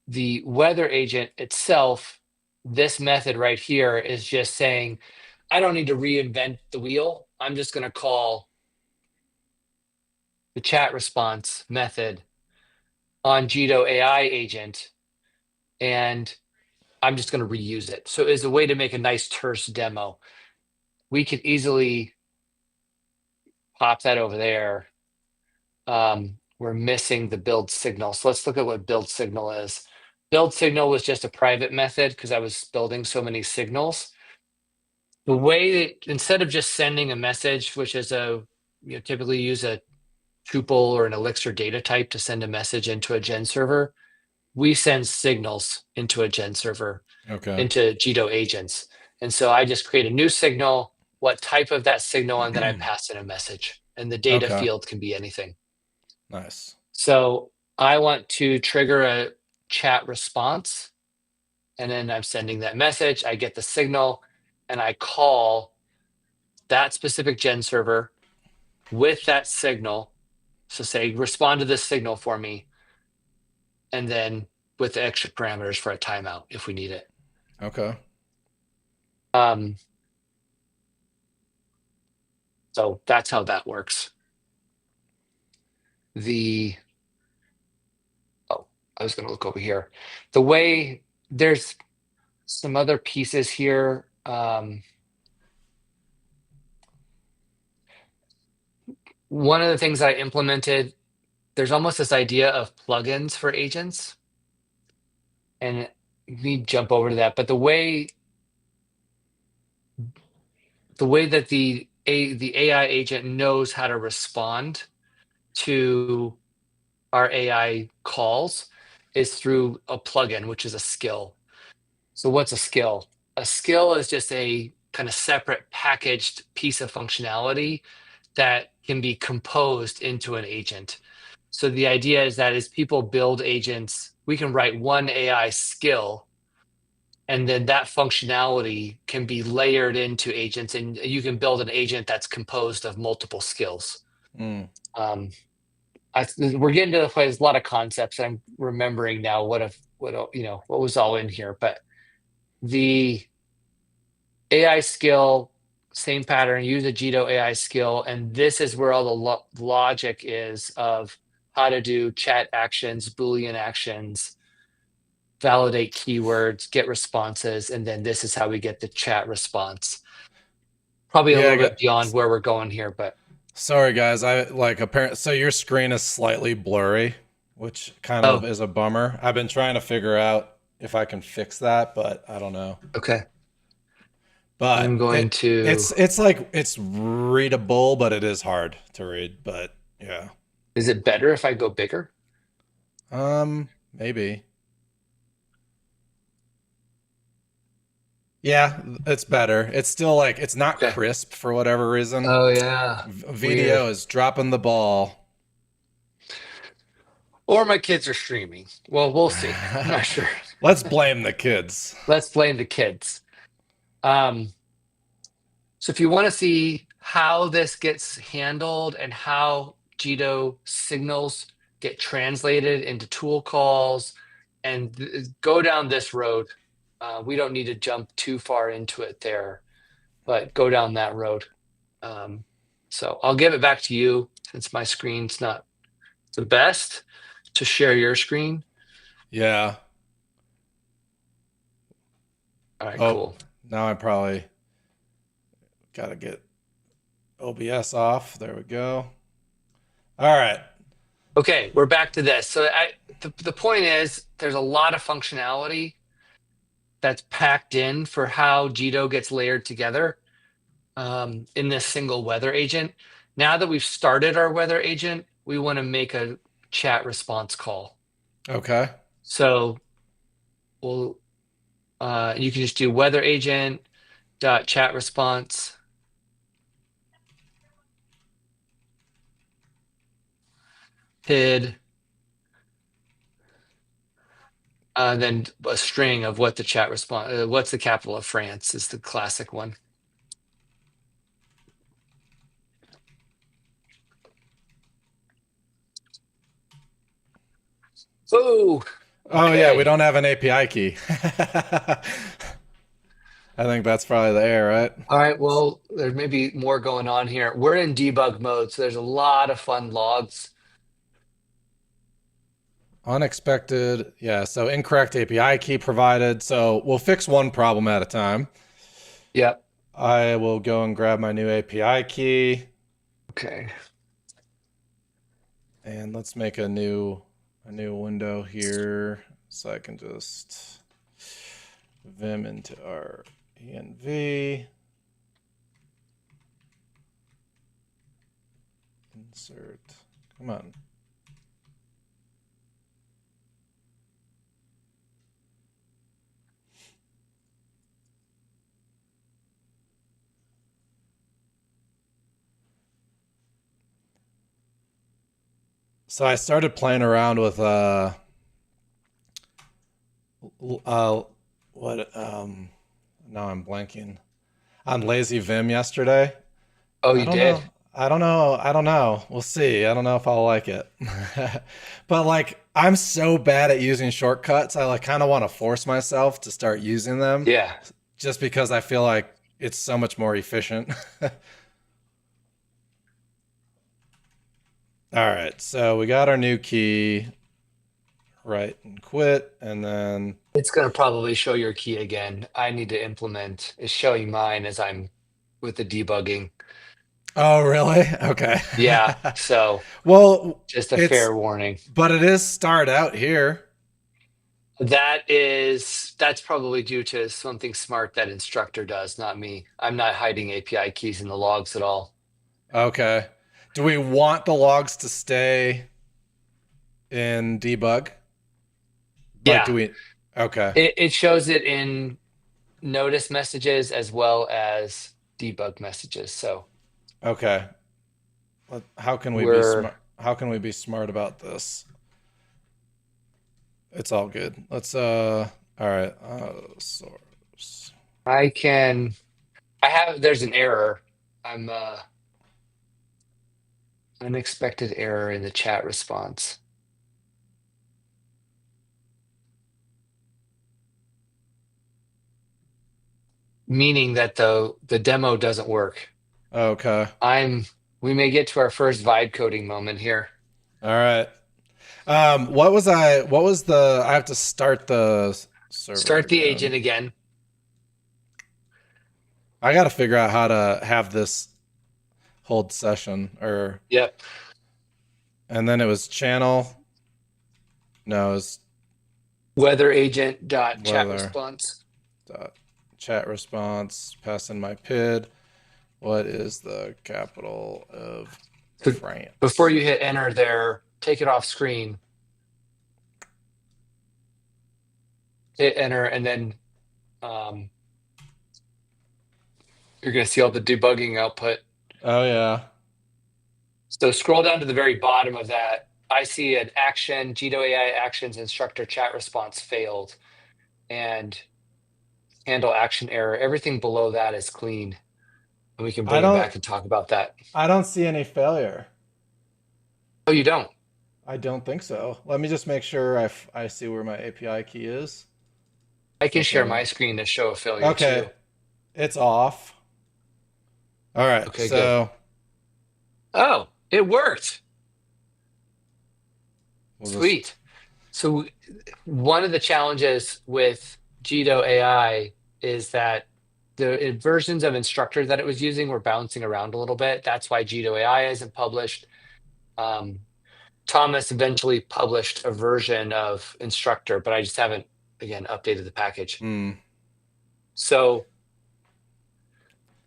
the weather agent itself, this method right here is just saying, I don't need to reinvent the wheel. I'm just going to call the chat response method on Jido AI agent, and I'm just going to reuse it. So as a way to make a nice terse demo, we could easily pop that over there. We're missing the build signal. So let's look at what build signal is. Build signal was just a private method because I was building so many signals. The way that instead of just sending a message, which is typically use a tuple or an Elixir data type to send a message into a gen server, we send signals into a gen server, Okay. into Jido agents. And so I just create a new signal, what type of that signal, and then I pass in a message. And the data Okay. field can be anything. Nice. So I want to trigger a chat response, and then I'm sending that message. I get the signal, and I call that specific gen server with that signal. So say, respond to this signal for me, and then with the extra parameters for a timeout if we need it. Okay. Um, so that's how that works. I was going to look over here. The way there's some other pieces here. One of the things I implemented, there's almost this idea of plugins for agents. And we jump over to that. But the way that the AI agent knows how to respond to our AI calls is through a plugin, which is a skill. So what's a skill? A skill is just a kind of separate packaged piece of functionality that can be composed into an agent. So the idea is that as people build agents, we can write one AI skill, and then that functionality can be layered into agents, and you can build an agent that's composed of multiple skills. Mm. Um, we're getting to the place. There's a lot of concepts. I'm remembering now what was all in here, but the AI skill, same pattern. Use a Jido AI skill, and this is where all the logic is of how to do chat actions, Boolean actions, validate keywords, get responses, and then this is how we get the chat response. Probably a Yeah. little bit beyond where we're going here, but Sorry, guys. I like apparent. So your screen is slightly blurry, which kind of oh, is a bummer. I've been trying to figure out. if I can fix that, but I don't know. Okay. I'm But going to, it's like it's readable, but it is hard to read. But yeah, is it better if I go bigger? maybe. Yeah, it's better. It's still like it's not Okay. crisp for whatever reason. Oh yeah. Video Weird. is dropping the ball. Or my kids are streaming. Well, we'll see. I'm not sure. Let's blame the kids. Let's blame the kids. Um, so if you want to see how this gets handled and how Jido signals get translated into tool calls and go down this road, we don't need to jump too far into it there, but go down that road. Um, so I'll give it back to you since my screen's not the best to share your screen. Yeah. All right, Oh, cool. now I probably got to get OBS off. There we go. All right. Okay, we're back to this. So the point is there's a lot of functionality that's packed in for how Jido gets layered together in this single weather agent. Now that we've started our weather agent, we want to make a chat response call. Okay. So we'll you can just do weather agent dot chat response. PID, then a string of what the chat response, what's the capital of France is the classic one. Oh, Oh yeah, we okay. don't have an API key. I think that's probably the error, right? All right. Well, there's maybe more going on here. We're in debug mode, so there's a lot of fun logs. Unexpected. Yeah, so incorrect API key provided. So we'll fix one problem at a time. Yep. I will go and grab my new API key Okay. and let's make a new window here so I can just vim into our env. Insert. Come on. So I started playing around with what now I'm blanking on lazy vim yesterday. Oh, I you don't did? know. I don't know. I don't know. We'll see. I don't know if I'll like it. But like I'm so bad at using shortcuts, I like kind of want to force myself to start using them Yeah. just because I feel like it's so much more efficient. All right. So we got our new key, right, and quit, and then It's going to probably show your key again. I need to implement. It's showing mine as I'm with the debugging. oh, really? Okay. Yeah. So Well, just a it's fair warning. but it is start out here. That's probably due to something smart that instructor does, not me. I'm not hiding API keys in the logs at all. Okay. Do we want the logs to stay in debug? Like, Yeah. do we? Okay. It shows it in notice messages as well as debug messages. So Okay. How can we be we're smart? How can we be smart about this? It's all good. Let's all right. Source. I can I have there's an error. I'm unexpected error in the chat response, meaning that the demo doesn't work. Okay. I'm we may get to our first vibe coding moment here. All right. What was the I have to start the server Start the again. agent again. I got to figure out how to have this hold session or Yep. and then it was channel. No, it was Weather agent dot chat Weather response. dot chat response. Pass in my PID. What is the capital of So before France? you hit enter there, take it off screen, hit enter, and then um, you're going to see all the debugging output. Oh yeah. So scroll down to the very bottom of that. I see an action, Jido AI actions instructor chat response failed, and handle action error. Everything below that is clean, and we can I bring it don't back and talk about that. I don't see any failure. Oh, you don't? I don't think so. Let me just make sure I see where my API key is. I can share Flipping. my screen to show a failure Okay, too. it's off. All right, Okay, good. so Oh, it worked. we'll just Sweet. So one of the challenges with Jido AI is that the versions of instructor that it was using were bouncing around a little bit. That's why Jido AI isn't published. Um, Thomas eventually published a version of instructor, but I just haven't, again, updated the package. So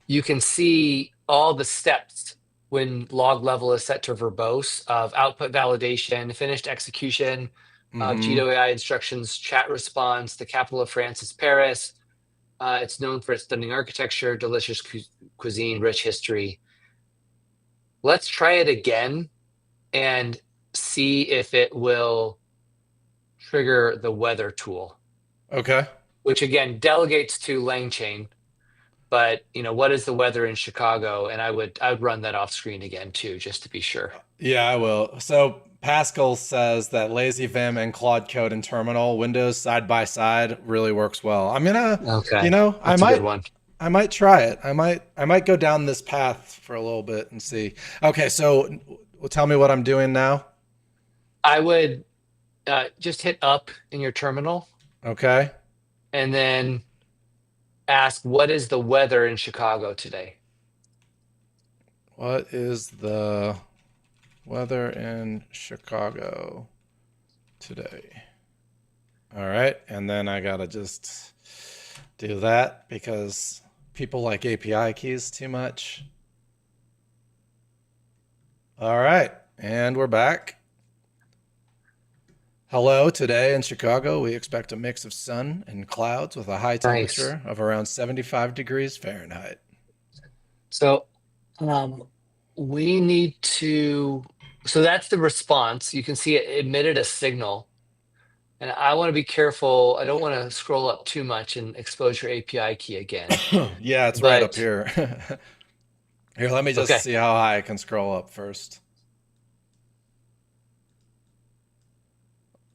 you can see all the steps when log level is set to verbose of output validation, finished execution of mm-hmm. Jido AI instructions, chat response. The capital of France is Paris. It's known for its stunning architecture, delicious cuisine, rich history. Let's try it again and see if it will trigger the weather tool, Okay. which again delegates to LangChain. But what is the weather in Chicago? And I would run that off screen again too, just to be sure. Yeah, I will. So Pascal says that lazy Vim and Claude Code and terminal Windows side by side really works well. I'm gonna, Okay, I that's a good might one. try it. I might go down this path for a little bit and see. Okay, so tell me what I'm doing now. I would just hit up in your terminal Okay. and then ask, what is the weather in Chicago today? What is the weather in Chicago today? All right, and then I gotta just do that because people like API keys too much. All right, and we're back. Hello, today in Chicago, we expect a mix of sun and clouds with a high Nice. temperature of around 75 degrees Fahrenheit. So um, we need to, so that's the response. You can see it emitted a signal. And I want to be careful. I don't want to scroll up too much and expose your API key again. Yeah, it's right up But here. Here, let me just okay, see how high I can scroll up first.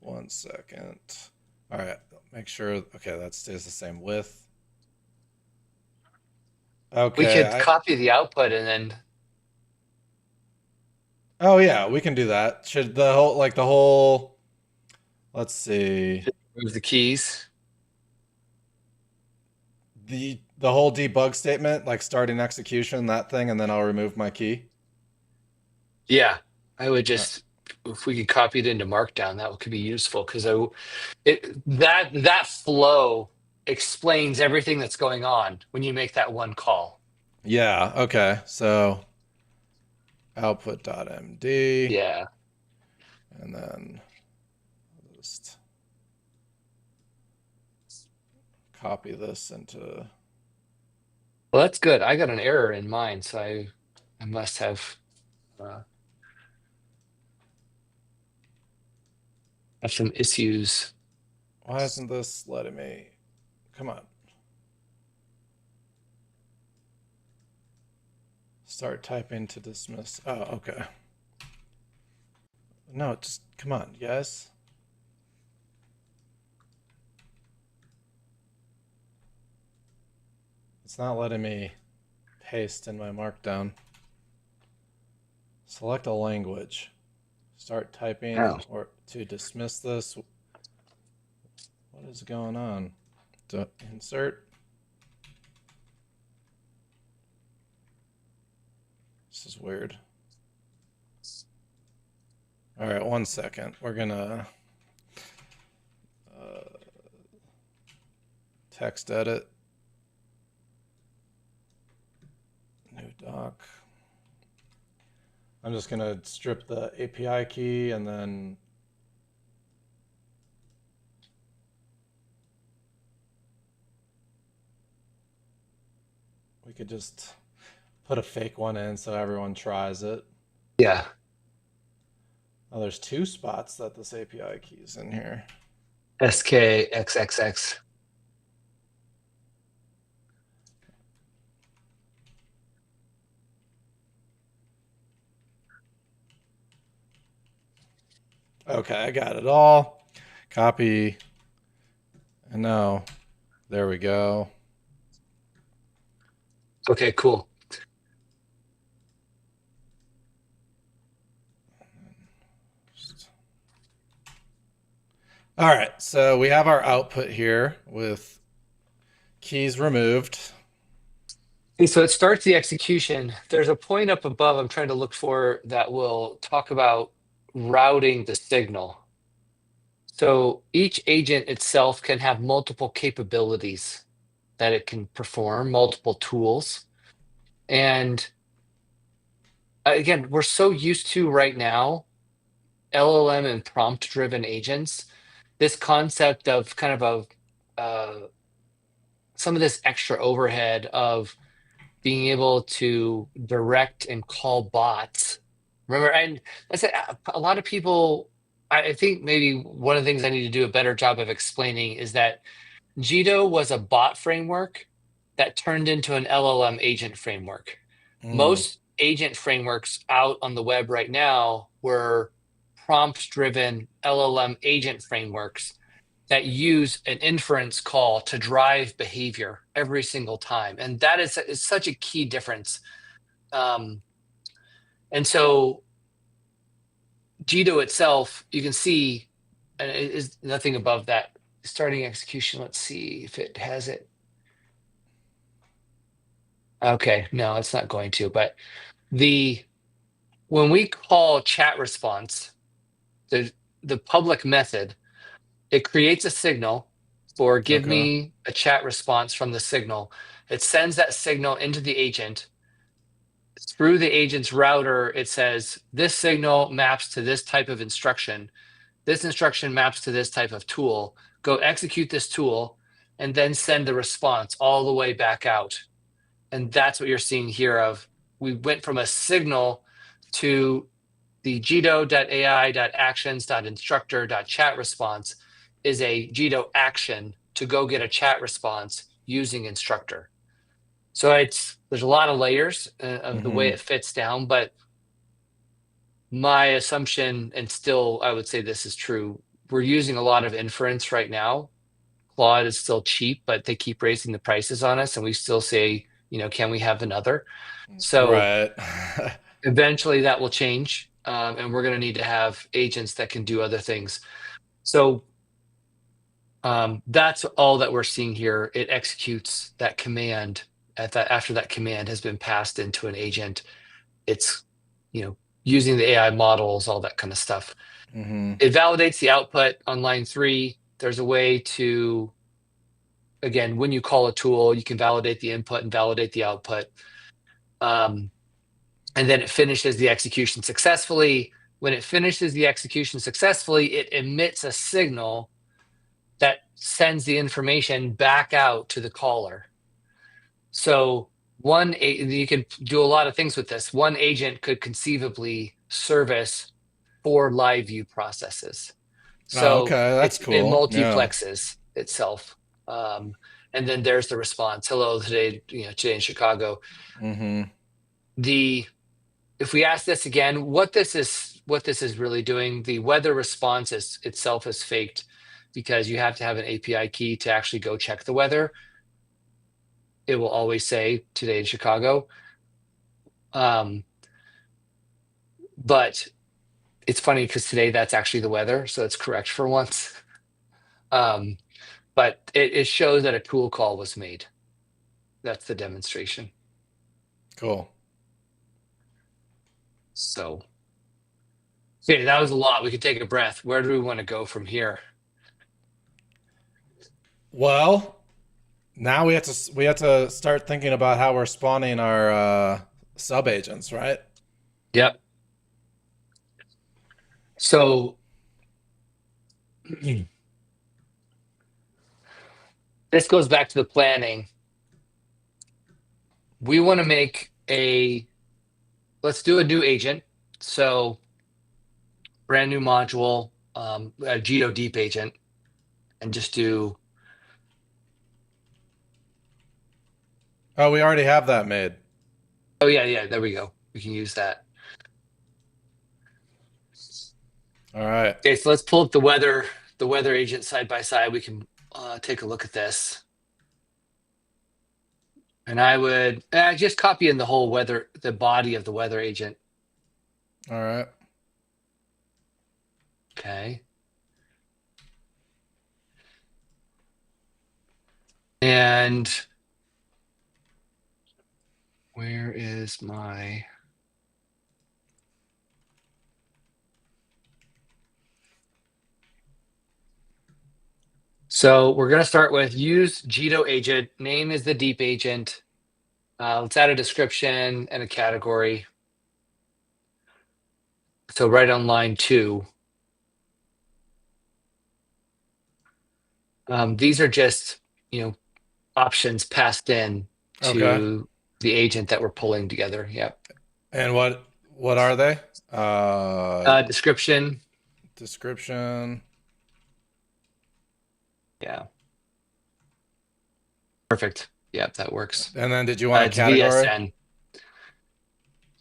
1 second. All right, make sure. Okay, that stays the same width. we Okay, could copy the output and then oh yeah, we can do that. Should the whole, let's see, move the keys. the whole debug statement, like starting execution, that thing, and then I'll remove my key. Yeah, I would Uh, just, if we could copy it into Markdown, that could be useful because that flow explains everything that's going on when you make that one call. yeah, okay. So output.md, Yeah. and then just copy this into. Well, that's good. I got an error in mine, so I must uh, have some issues. Why isn't this letting me? Come on. Start typing to dismiss. Oh, okay. No, just come on, guys. It's not letting me paste in my markdown. Select a language. Start typing Oh. or to dismiss this. What is going on? To insert. This is weird. All right, 1 second. We're gonna Text edit. New doc. I'm just gonna strip the API key and then we could just put a fake one in so everyone tries it. Yeah. Oh, there's two spots that this API key is in here. SKXXX. Okay, I got it all. Copy. And now, there we go. Okay, cool. All right, so we have our output here with keys removed. Okay, so it starts the execution. There's a point up above I'm trying to look for that will talk about routing the signal. So each agent itself can have multiple capabilities that it can perform, multiple tools. And again, we're so used to right now LLM and prompt driven agents, this concept of kind of some of this extra overhead of being able to direct and call bots. Remember, and I said a lot of people, I think maybe one of the things I need to do a better job of explaining is that Jido was a bot framework that turned into an LLM agent framework. Mm, Most agent frameworks out on the web right now were prompt driven LLM agent frameworks that use an inference call to drive behavior every single time. And that is such a key difference. Um, and so Jido itself, you can see, and it is nothing above that starting execution. Let's see if it has it. Okay, no, it's not going to. But the when we call chat response, the public method, it creates a signal for give okay. me a chat response from the signal. It sends that signal into the agent. Through the agent's router, it says this signal maps to this type of instruction. This instruction maps to this type of tool. Go execute this tool and then send the response all the way back out. And that's what you're seeing here of we went from a signal to the jido.ai.actions.instructor.chat response is a Jido action to go get a chat response using instructor. So there's a lot of layers of the way Mm-hmm. it fits down, but my assumption, and still I would say this is true, we're using a lot of inference right now. Claude is still cheap, but they keep raising the prices on us, and we still say, can we have another? So Right. eventually that will change, and we're going to need to have agents that can do other things. So that's all that we're seeing here. It executes that command after that command has been passed into an agent. It's using the AI models, all that kind of stuff. Mm-hmm. It validates the output on line 3. There's a way to, again, when you call a tool, you can validate the input and validate the output. And then it finishes the execution successfully. When it finishes the execution successfully, it emits a signal that sends the information back out to the caller. So you can do a lot of things with this. One agent could conceivably service 4 live view processes. Oh, So okay. That's it cool. Yeah. multiplexes itself. And then there's the response. Hello, today in Chicago. Mm-hmm. If we ask this again, what this is really doing, the weather response itself is faked because you have to have an API key to actually go check the weather. It will always say today in Chicago. But it's funny because today that's actually the weather, so it's correct for once. But it shows that a tool call was made. That's the demonstration. Cool. So, okay, that was a lot. We could take a breath. Where do we want to go from here? Well, Now we have to start thinking about how we're spawning our sub agents, right? Yep. So this goes back to the planning. We want to make let's do a new agent. So brand new module, a Jido deep agent, and just do, Oh, we already have that made. oh yeah, there we go. We can use that. All right. Okay, so let's pull up the weather agent side by side. We can take a look at this. And I would just copy in the body of the weather agent. All right. Okay. And where is my, so we're going to start with use Jido agent, name is the deep agent. Let's add a description and a category. So right on line 2. These are just, options passed in Okay. to the agent that we're pulling together. Yep. And what are they? Description. Description. Yeah. Perfect. Yep, that works. And then did you want a It's category?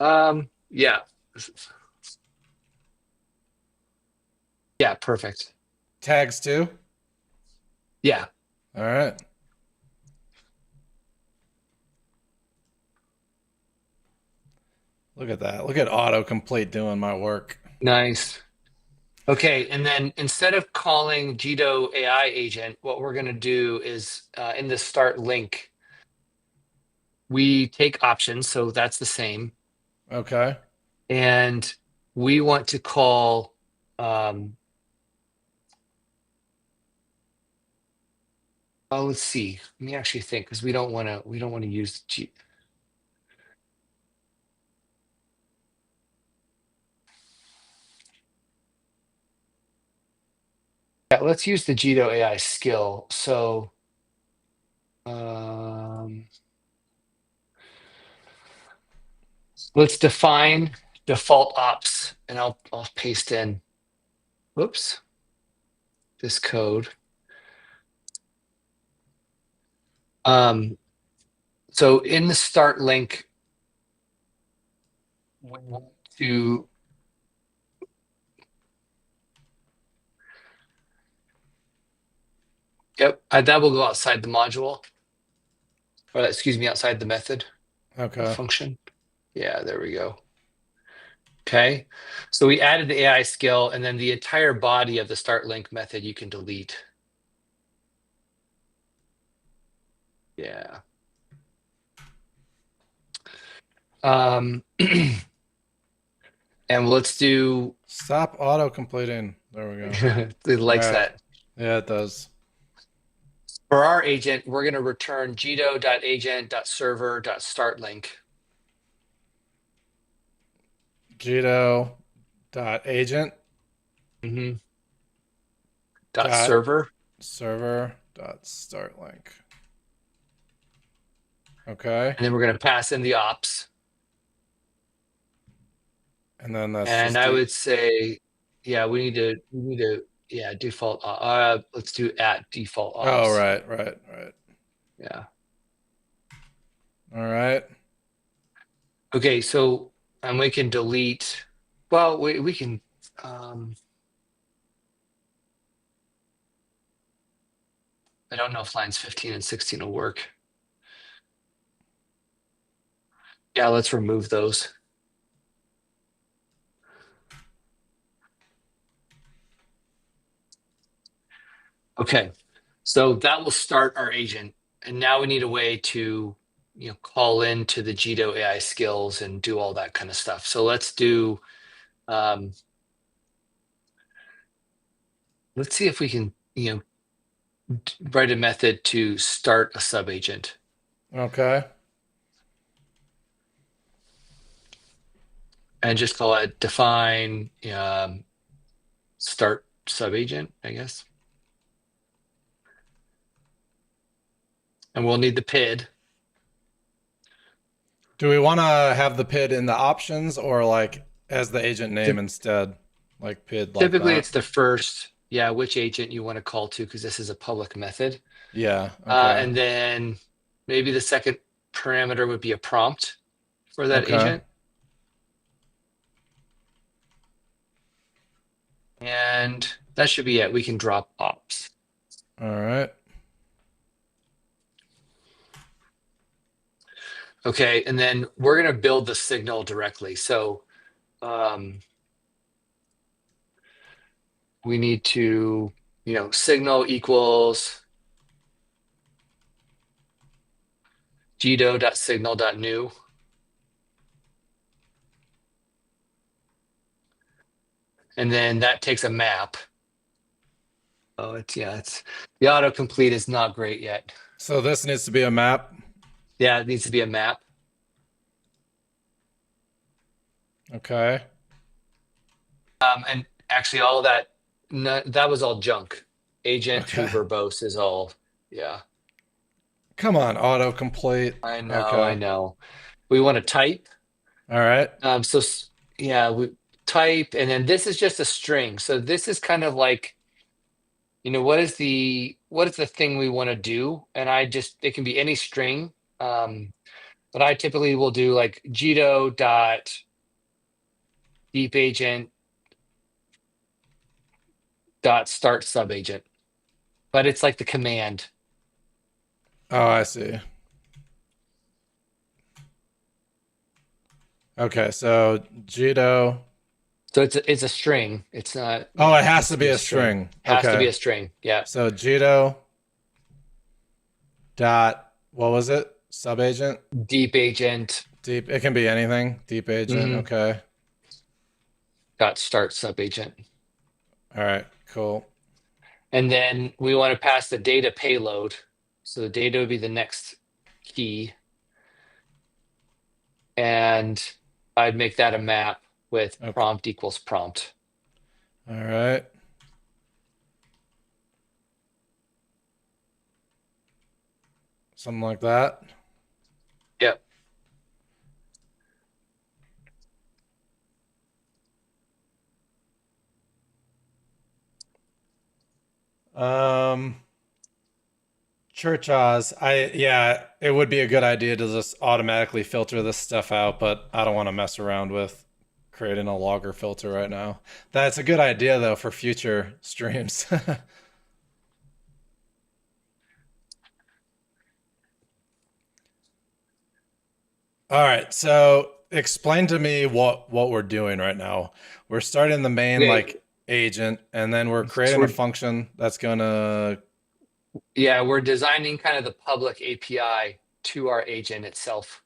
VSN. Yeah. Yeah, perfect. Tags too? Yeah. All right. Look at that. Look at autocomplete doing my work. Nice. Okay, and then instead of calling Jido AI agent, what we're going to do is in the start link, we take options, so that's the same, Okay. and we want to call oh, let's see. Let me actually think, because we don't want to use G. Yeah, let's use the Jido AI skill. So let's define default ops, and I'll paste in, whoops, this code. So in the start link, we want to that will go outside the module, or excuse me, outside the method Okay. function. Yeah, there we go. Okay, so we added the AI skill, and then the entire body of the start link method you can delete. Yeah. And let's do Stop auto-completing. There we go. it All likes right. that. Yeah, it does. For our agent, we're going to return jido.agent.server.startLink. Jido.agent Mm-hmm. dot .server. server dot start link. Okay. And then we're going to pass in the ops. And then that's And just I would say, yeah, we need to, yeah, default. Let's do at default oh, ops. right. Yeah. All right. Okay, so and we can delete. Well, we can. I don't know if lines 15 and 16 will work. Yeah, let's remove those. Okay, so that will start our agent, and now we need a way to, call into the Jido AI skills and do all that kind of stuff. So let's do. Let's see if we can, write a method to start a subagent. Okay. And just call it define start subagent, I guess. And we'll need the PID. Do we want to have the PID in the options or like as the agent name instead? Like PID like Typically, that? it's the first, yeah, which agent you want to call to, because this is a public method. Yeah. Okay. And then maybe the second parameter would be a prompt for that Okay. agent. And that should be it. We can drop ops. All right. Okay, and then we're going to build the signal directly. So we need to, signal equals jido.signal.new. And then that takes a map. Oh, it's the autocomplete is not great yet. So this needs to be a map. Yeah, it needs to be a map. Okay. And actually all of that, that was all junk. Agent to Okay. verbose is all, yeah. Come on, autocomplete. I Okay. know. We want to type. All right. Yeah, we type, and then this is just a string. So this is kind of like, what is the thing we want to do? And it can be any string. But I typically will do like Jido dot deep agent dot start subagent. But it's like the command. Oh, I see. Okay, so Jido. So it's a string. It's not. Oh, it It has has to to be be a a string. string. Has to be Okay. a string. Yeah. So Jido dot what was it? Subagent? Deep agent Deep. It can be anything. Deep agent. Okay. dot start subagent. All right. Cool. And then we want to pass the data payload. So the data would be the next key. And I'd make that a map with Okay. prompt equals prompt. All right. Something like that. Yep. Church Oz. Yeah, it would be a good idea to just automatically filter this stuff out, but I don't want to mess around with creating a logger filter right now. That's a good idea though for future streams. All right, so explain to me what we're doing right now. We're starting the main Okay. like agent, and then we're So creating a function that's gonna. we're designing kind of the public API to our agent itself.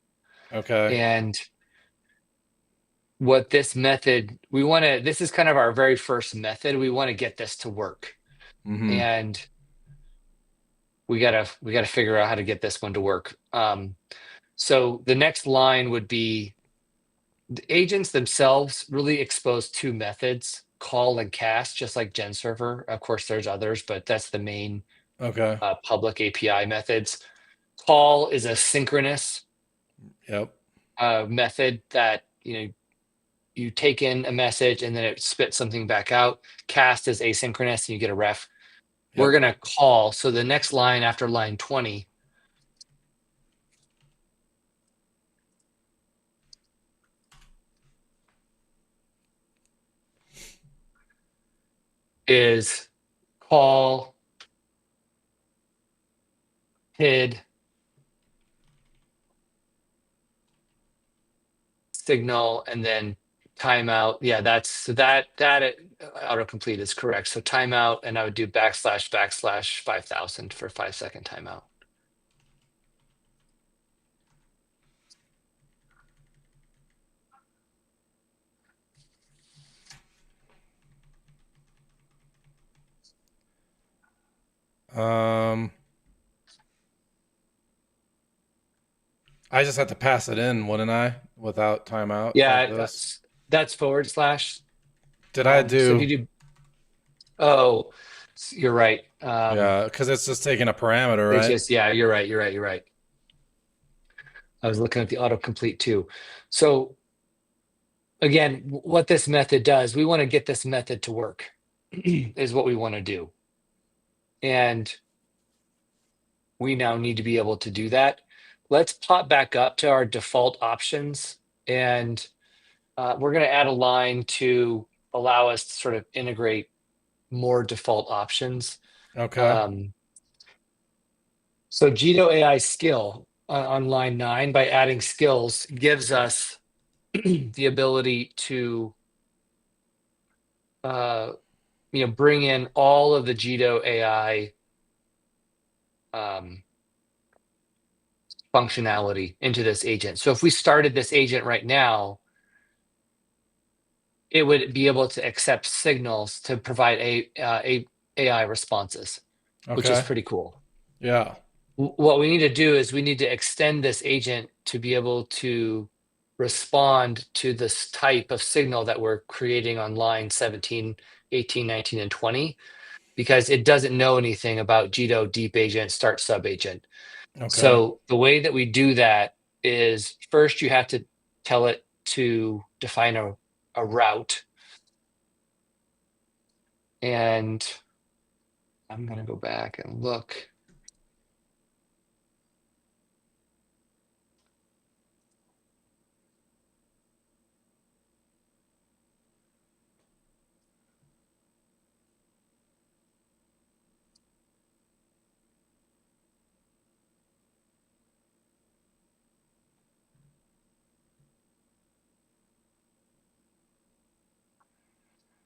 Okay. And what this method, this is kind of our very first method. We want to get this to work. Mm-hmm. And we gotta figure out how to get this one to work. So the next line would be the agents themselves really expose two methods, call and cast, just like GenServer. Of course, there's others, but that's the main Okay. public API methods. Call is a synchronous Yep. method that you take in a message and then it spits something back out. Cast is asynchronous and you get a ref. We're Yep. going to call. So the next line after line 20 is call PID signal and then timeout. Yeah, autocomplete is correct. So timeout, and I would do / 5000 for 5-second timeout. I just have to pass it in, wouldn't I? Without timeout like Yeah, this. that's forward slash. Did I So if you do? do, oh, you're right. Yeah, because it's just taking a parameter, It's right? just, yeah, you're right. You're right. You're right. I was looking at the autocomplete too. So again, what this method does, we want to get this method to work is what we want to do. And we now need to be able to do that. Let's pop back up to our default options, and we're going to add a line to allow us to sort of integrate more default options. Okay. Um, so Jido AI skill on line 9, by adding skills, gives us the ability to bring in all of the Jido AI functionality into this agent. So if we started this agent right now, it would be able to accept signals to provide AI responses, which is Okay. pretty cool. Yeah. What we need to do is we need to extend this agent to be able to respond to this type of signal that we're creating on line 17, 18, 19, and 20, because it doesn't know anything about Jido deep agent, start sub agent. Okay. So the way that we do that is, first you have to tell it to define a route. And I'm going to go back and look.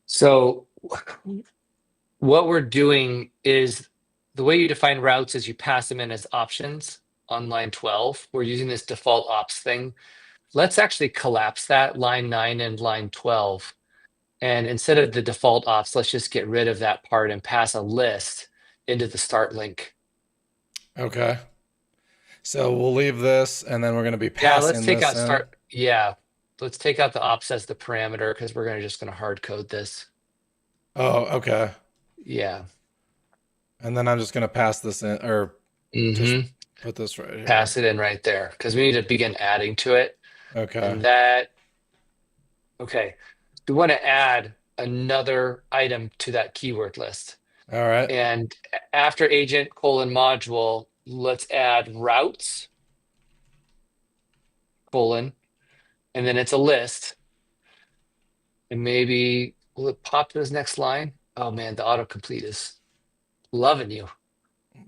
So what we're doing is, the way you define routes is you pass them in as options on line 12. We're using this default ops thing. Let's actually collapse that, line 9 and line 12. And instead of the default ops, let's just get rid of that part and pass a list into the start link. Okay. So we'll leave this, and then we're going to be Yeah, let's passing take this out in. start. Yeah, let's take out the ops as the parameter, because we're just going to hard code this. Oh, okay. Yeah. And then I'm just going to pass this in, or just Mm-hmm. put this right here. Pass it in right there, because we need to begin adding to it. Okay. And that, okay, we want to add another item to that keyword list. All right. And after agent colon module, let's add routes colon, and then it's a list. And maybe will it pop to this next line? Oh man, the autocomplete is loving you.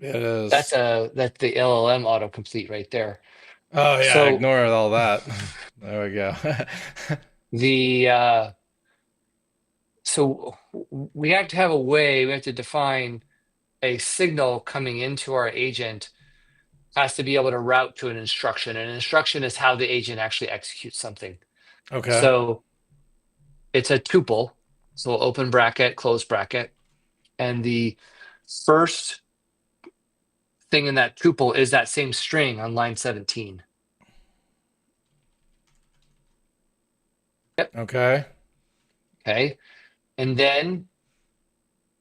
It That's is. the LLM autocomplete right there. Oh yeah, So ignore all that. There we go. the so we have to have a way, we have to define a signal coming into our agent has to be able to route to an instruction. And an instruction is how the agent actually executes something. Okay. So it's a tuple. So open bracket, close bracket. And the first thing in that tuple is that same string on line 17. Yep. Okay. Okay. And then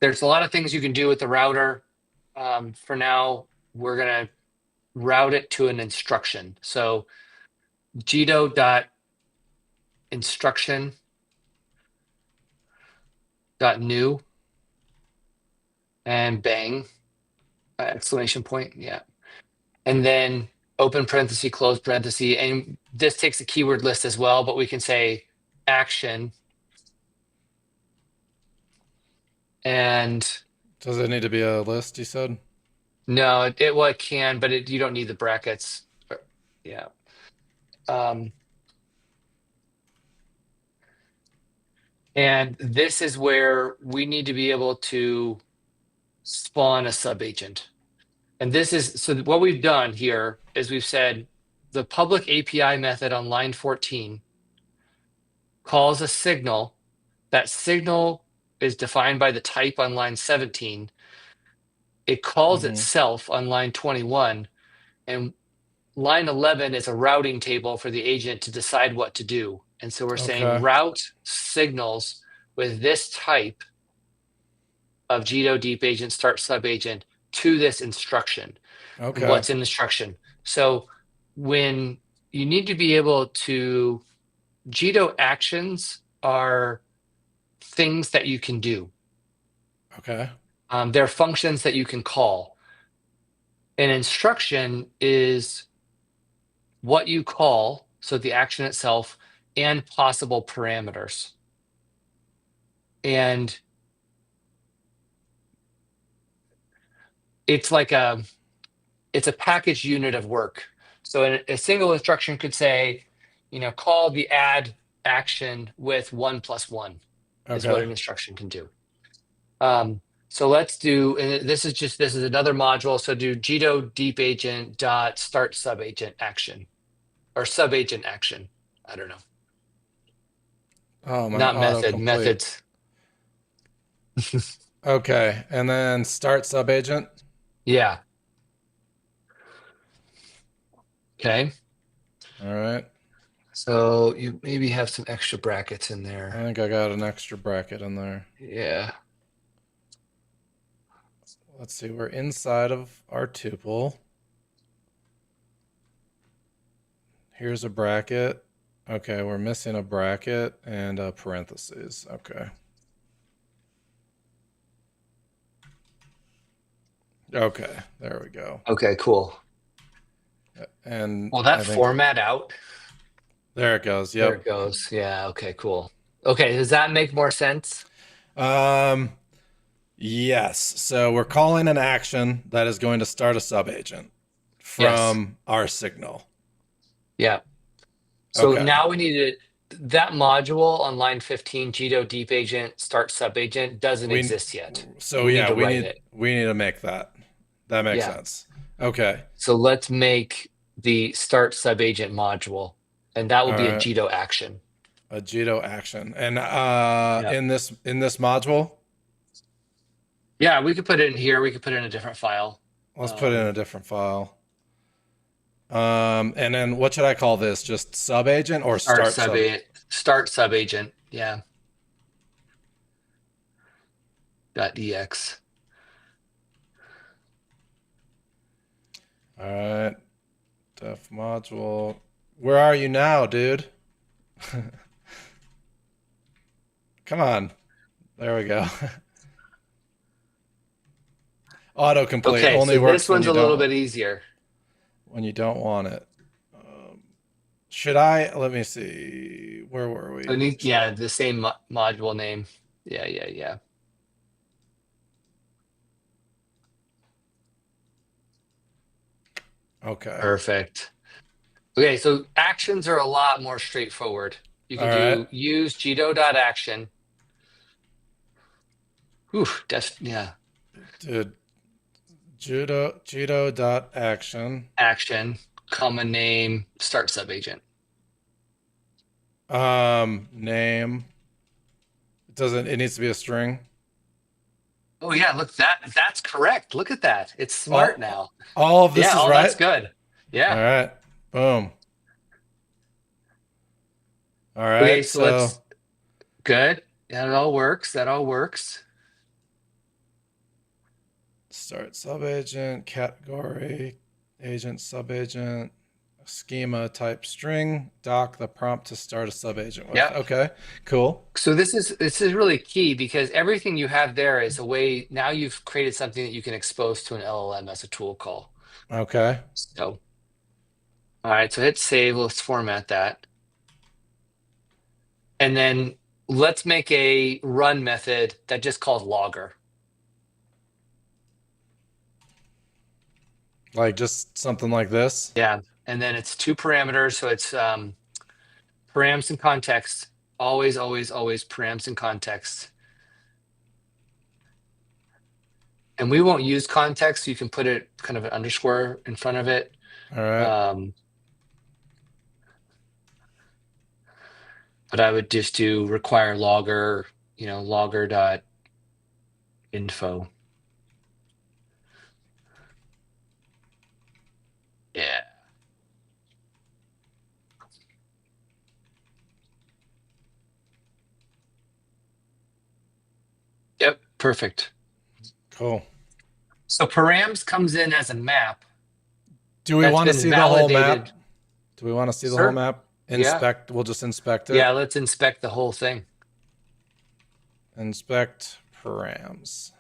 there's a lot of things you can do with the router. For now, we're going to route it to an instruction. So Jido dot instruction dot new, and bang, exclamation point. Yeah. And then open parenthesis, close parenthesis. And this takes a keyword list as well, but we can say action. And Does it need to be a list, you said? no, well, it can, but you don't need the brackets. Yeah. And this is where we need to be able to spawn a subagent. And this is, so what we've done here is we've said the public API method on line 14 calls a signal. That signal is defined by the type on line 17. It calls Mm-hmm. itself on line 21. And line 11 is a routing table for the agent to decide what to do. And so we're saying Okay. route signals with this type of Jido deep agent start sub agent to this instruction. And Okay. what's an instruction? So when you need to be able to, Jido actions are things that you can do. Okay. They're functions that you can call. An instruction is what you call, so the action itself, and possible parameters. And it's like it's a package unit of work. So a single instruction could say, call the add action with 1 + 1 is what Okay. an instruction can do. So let's do, and this is another module. So do Jido deep agent dot start sub agent action, or sub agent action. I don't know. Oh, my Not method, autocomplete. methods. Okay. And then start subagent. Yeah. Okay. All right. So you maybe have some extra brackets in I there. think I got an extra bracket in there. Yeah. Let's see. We're inside of our tuple. Here's a bracket. Okay, we're missing a bracket and a parentheses. Okay. Okay, there we go. Okay, cool. And Will that I think format out? there it goes. There Yep. it goes. Yeah. Okay, cool. Okay, does that make more sense? Um, yes. So we're calling an action that is going to start a subagent Yes. from our signal. Yeah. So Okay. now we need that module on line 15, Jido deep agent start sub agent doesn't We exist yet. so We need yeah, to we write need it. we need to make that. That makes Yeah. sense. Okay. So let's make the start sub agent module, and that will All be a right. Jido action. A Jido action. And Yeah. in this module, Yeah, we could put it in here. We could put it in a different file. let's put it in a different file. And then what should I call this? Just subagent or start sub? Start sub agent. Yeah. .ex. All right. Def module. Where are you now, dude? Come on. There we go. Autocomplete Okay, only so works this one's a little bit easier. when you don't want it. Should I? Let me see. Where were we? Yeah, the same module name. Yeah. Okay. Perfect. Okay, so actions are a lot more straightforward. You All can right. do use Jido.action. Whew, yeah. Dude, Judo dot action. Action, comma name, start subagent. Name. It needs to be a string. Oh yeah, look, that's correct. Look at that. It's smart All now. all of this Yeah, is oh, right. that's good. All Yeah. right. Boom. All Okay, right. so So let's good. That all works. That all works. start subagent, category, agent, subagent, schema type string, doc the prompt to start a subagent with. Yep. Okay. Cool. So this is really key because everything you have there is a way now you've created something that you can expose to an LLM as a tool call. Okay. So all right, so hit save. Let's format that. And then let's make a run method that just calls logger. Like just something like this. Yeah. And then it's 2 parameters. So it's params and context. Always params and context. And we won't use context. So you can put it kind of an underscore in front of it. All right. But I would just do require logger, logger.info. Yeah. Perfect. Cool. So params comes in as a map Do we that's want to been see the whole map? validated. Do we want to see the whole Sir? map? Yeah. Inspect. We'll just inspect it. Yeah, let's inspect the whole thing. Inspect params.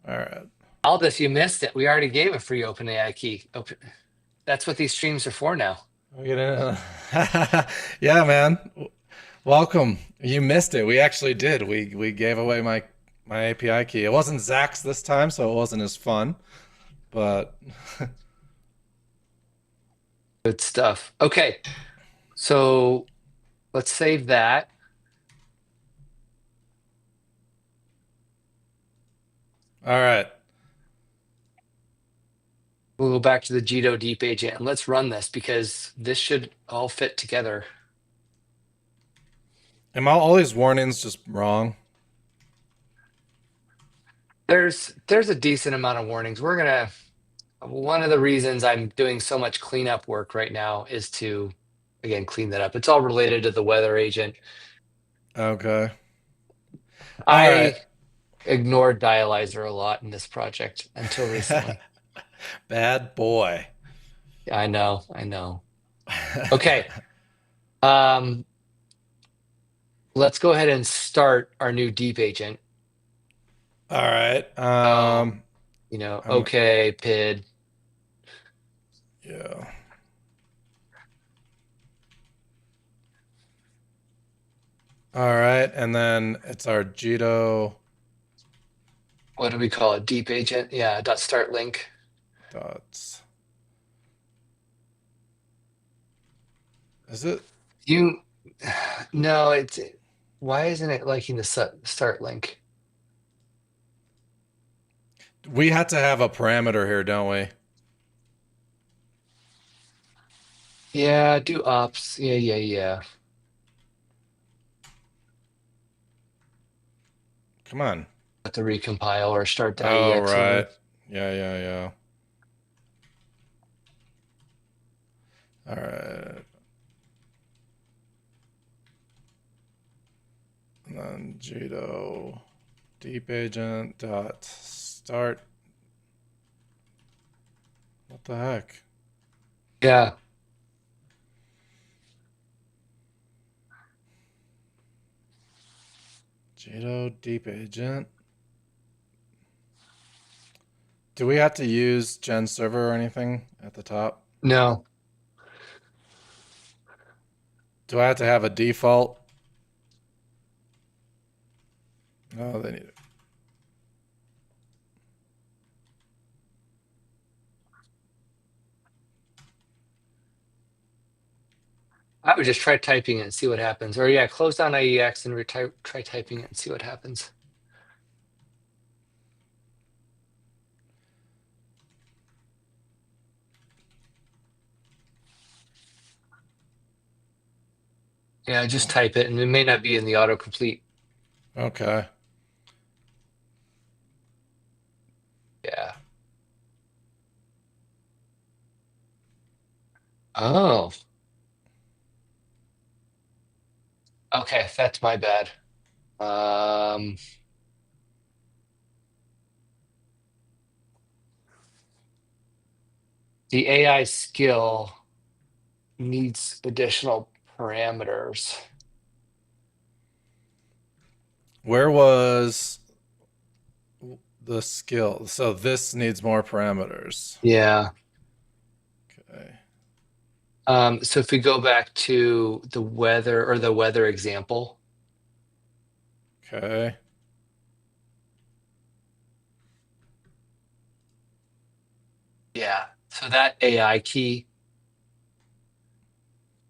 All right. Aldous, you missed it. We already gave a free OpenAI key. That's what these streams are for now. We get in. Yeah, man. Welcome. You missed it. We actually did. We gave away my API key. It wasn't Zach's this time, so it wasn't as fun. But Good stuff. Okay, so let's save that. all right. We'll go back to the Jido deep agent and let's run this because this should all fit together. Am all these warnings just wrong? There's a decent amount of warnings. One of the reasons I'm doing so much cleanup work right now is to, again, clean that up. It's all related to the weather agent. Okay. All I right. ignored dialyzer a lot in this project until recently. Bad boy. I know. Okay. Um, let's go ahead and start our new deep agent. All right. I'm Okay, PID. yeah. All right, and then it's our Jido What do we call it? Deep agent? Yeah, dot start link. dots. Is it? You no, why isn't it liking the start link? We had to have a parameter here, don't we? Yeah, do ops. Yeah. Come on. Have to recompile or start Oh, IEX right. over. Yeah. All right. And then Jido deep agent dot start. What the heck? Yeah. Jido deep agent. Do we have to use gen server or anything at the top? No. Do I have to have a default? No, they need it. I would just try typing it and see what happens. Or yeah, close down IEX and try typing it and see what happens. Yeah, just type it and it may not be in the autocomplete. Okay. Yeah. Oh. Okay, that's my bad. Um, the AI skill needs additional parameters. Where was the skill? So this needs more parameters. Yeah. Okay. So if we go back to the weather example, Okay. yeah. So that AI key,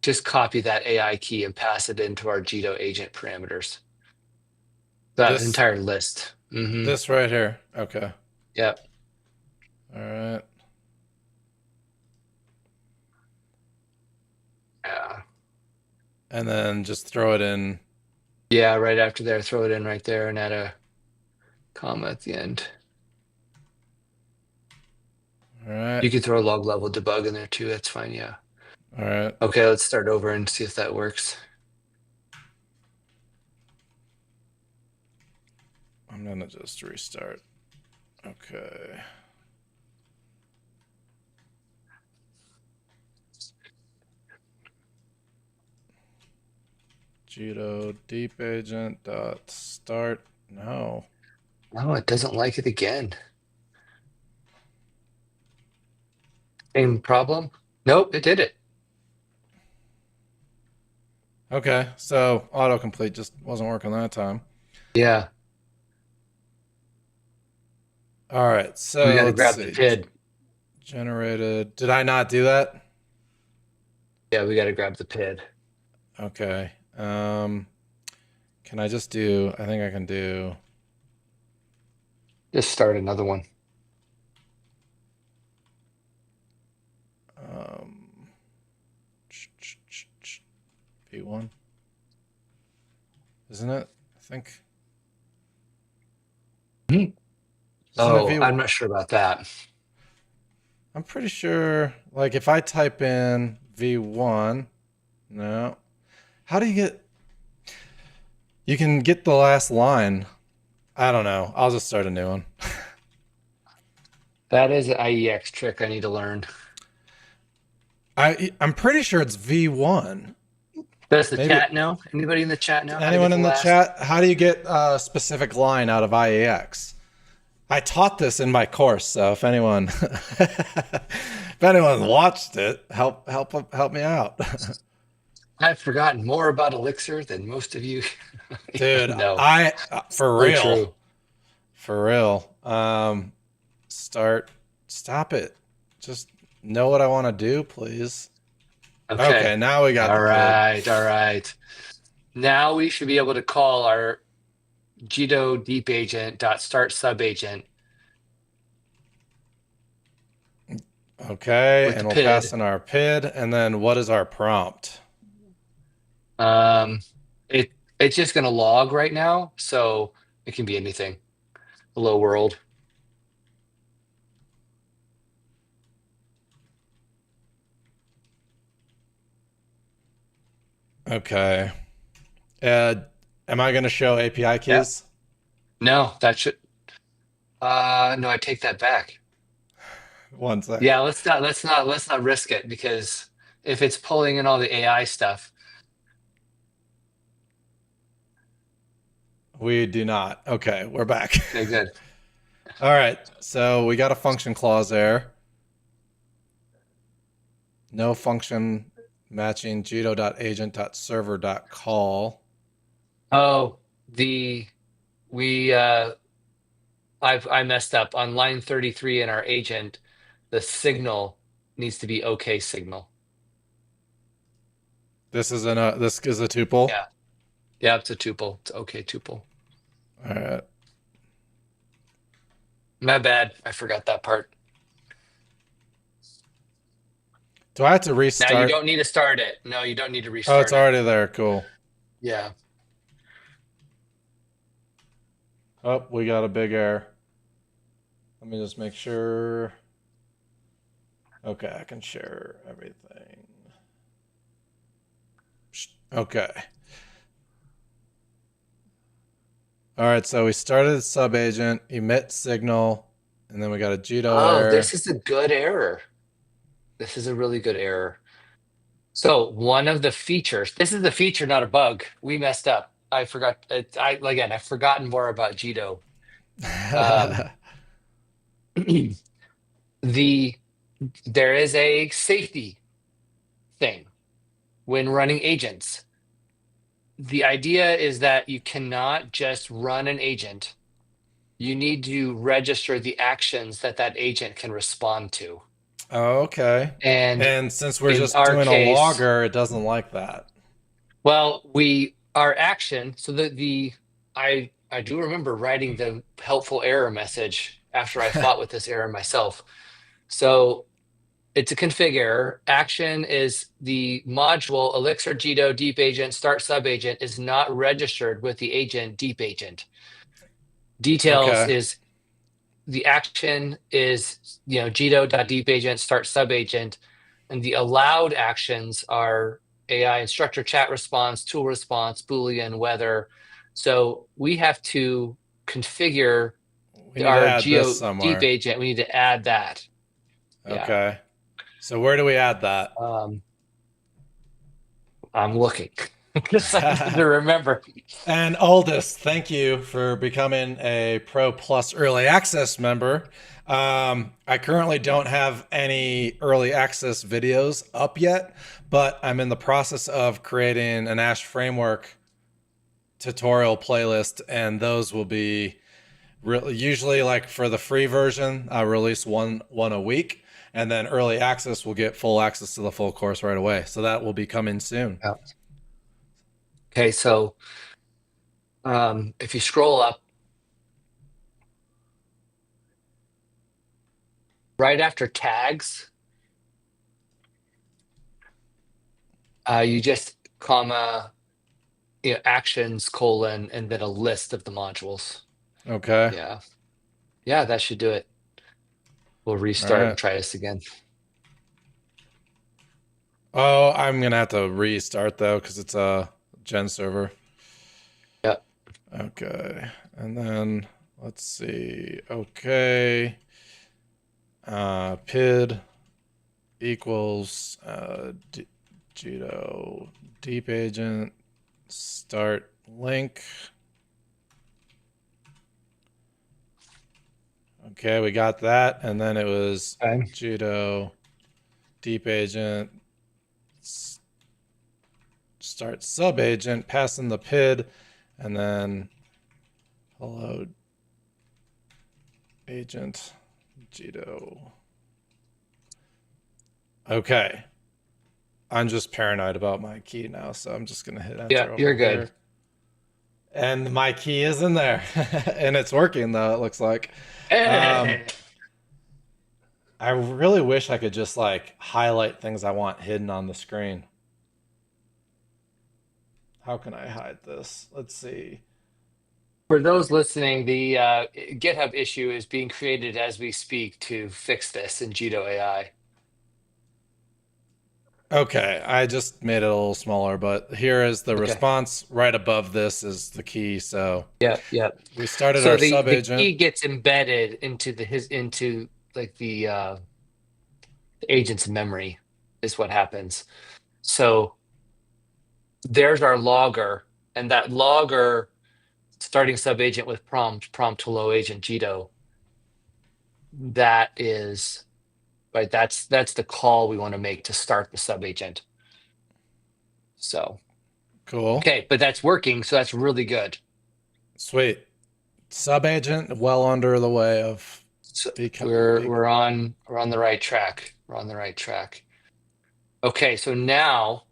just copy that AI key and pass it into our Jido agent parameters. That This entire list. this right here. Okay. Yep. All right. Yeah. And then just throw it in. Yeah, right after there, throw it in right there and add a comma at the end. All right. You can throw a log level debug in there too. That's fine. Yeah. All right. Okay, let's start over and see if that works. I'm gonna just restart. Okay. Jido deep agent dot start. No. No, it doesn't like it again. Same problem? Nope, it did it. Okay, so autocomplete just wasn't working that time. Yeah, All right, we so got to let's grab the see. PID. Generated. Did I not do that? Yeah, we got to grab the PID. Okay. Can I just do? I think I can do. Just start another one. Um, P1, isn't it? I think. Isn't it Oh, V? I'm not sure about that. I'm pretty sure. Like if I type in V1, no. How do you get? You can get the last line. I don't know. I'll just start a new one. That is an IEX trick I need to learn. I'm pretty sure it's V1. Does the Maybe chat know? Anybody in the chat know how to get anyone the in the last? chat? How do you get a specific line out of IAX? I taught this in my course, so if anyone if anyone watched it, help me out. I've forgotten more about Elixir than most of you Dude, know. I for So real. true. For real. Stop it. Just know what I want to do, please. Okay. Okay, now we got All the PID. right. All right. Now we should be able to call our Jido deep agent dot start sub agent Okay, with the and we'll pass PID. in our PID, and then what is our prompt? Um, it it's just going to log right now, so it can be anything. Hello world. Okay. Uh, am I going to show API Yeah. keys? No, that should. No, I take that back. One sec. Yeah, let's not risk it because if it's pulling in all the AI stuff. We do not. Okay, we're back. Okay, good. All right, so we got a function clause there. No function matching Jido.agent.server.call. Oh, the we I messed up on line 33 in our agent. The signal needs to be OK signal. This is a tuple. Yeah. Yeah, it's a tuple. It's OK tuple. All right. My bad. I forgot that part. Do I have to Now you restart? don't need to start it. No, you don't need to Oh, it's restart it. already there. Cool. Yeah. Oh, we got a big error. Let me just make sure. Okay, I can share everything. Okay. All right, so we started sub agent, emit signal, and then we got a Jido Oh, error. this is a good error. This is a really good error. So one of the features, this is a feature, not a bug. We messed up. I forgot. I've forgotten more about Jido. Um, the there is a safety thing when running agents. The idea is that you cannot just run an agent. You need to register the actions that that agent can respond to. Okay. And And since we're in just our doing a case, logger, it doesn't like that. well, we our action. So I do remember writing the helpful error message after I fought with this error myself. So it's a config error. Action is the module Elixir Jido deep agent start sub agent is not registered with the agent deep agent. Details Okay. is the action is Jido.deep agent start sub agent, and the allowed actions are AI instructor chat response, tool response, Boolean, weather. So we have to configure We need to our add this Geo deep somewhere. agent, we need to add that. Yeah. Okay. So where do we add that? Um, I'm looking because I need to remember. And Aldous, thank you for becoming a Pro Plus Early Access member. I currently don't have any early access videos up yet, but I'm in the process of creating an Ash Framework tutorial playlist, and those will be usually like for the free version. I release one a week, and then early access will get full access to the full course right away. So that will be coming soon. Yeah. Okay, so if you scroll up right after tags, you just comma, actions colon and then a list of the modules. Okay. Yeah. Yeah, that should do it. We'll All restart and right. try this again. Oh, I'm gonna have to restart though because it's a gen server. Yeah. Okay, and then let's see. Okay, PID equals Jido deep agent start link. Okay, we got that, and then it was Okay. Jido deep agent start sub agent, passing the PID, and then hello agent Jido. Okay. I'm just paranoid about my key now, so I'm just gonna hit Yeah, enter over you're good. here. And my key is in there. And it's working though, it looks like. Um, Hey. I really wish I could just like highlight things I want hidden on the screen. How can I hide this? Let's see. For those listening, the GitHub issue is being created as we speak to fix this in Jido AI. Okay, I just made it a little smaller, but here is the Okay. response. Right above this is the key. So Yeah, yeah. we started So our the sub-agent. key gets embedded into into like the agent's memory is what happens. So there's our logger, and that logger starting sub agent with prompt hello agent Jido. That is right. That's the call we want to make to start the sub agent. So Cool. okay, but that's working, so that's really good. Sweet. Sub-agent well under the way of So become. we're on the right track. We're on the right track. Okay, so now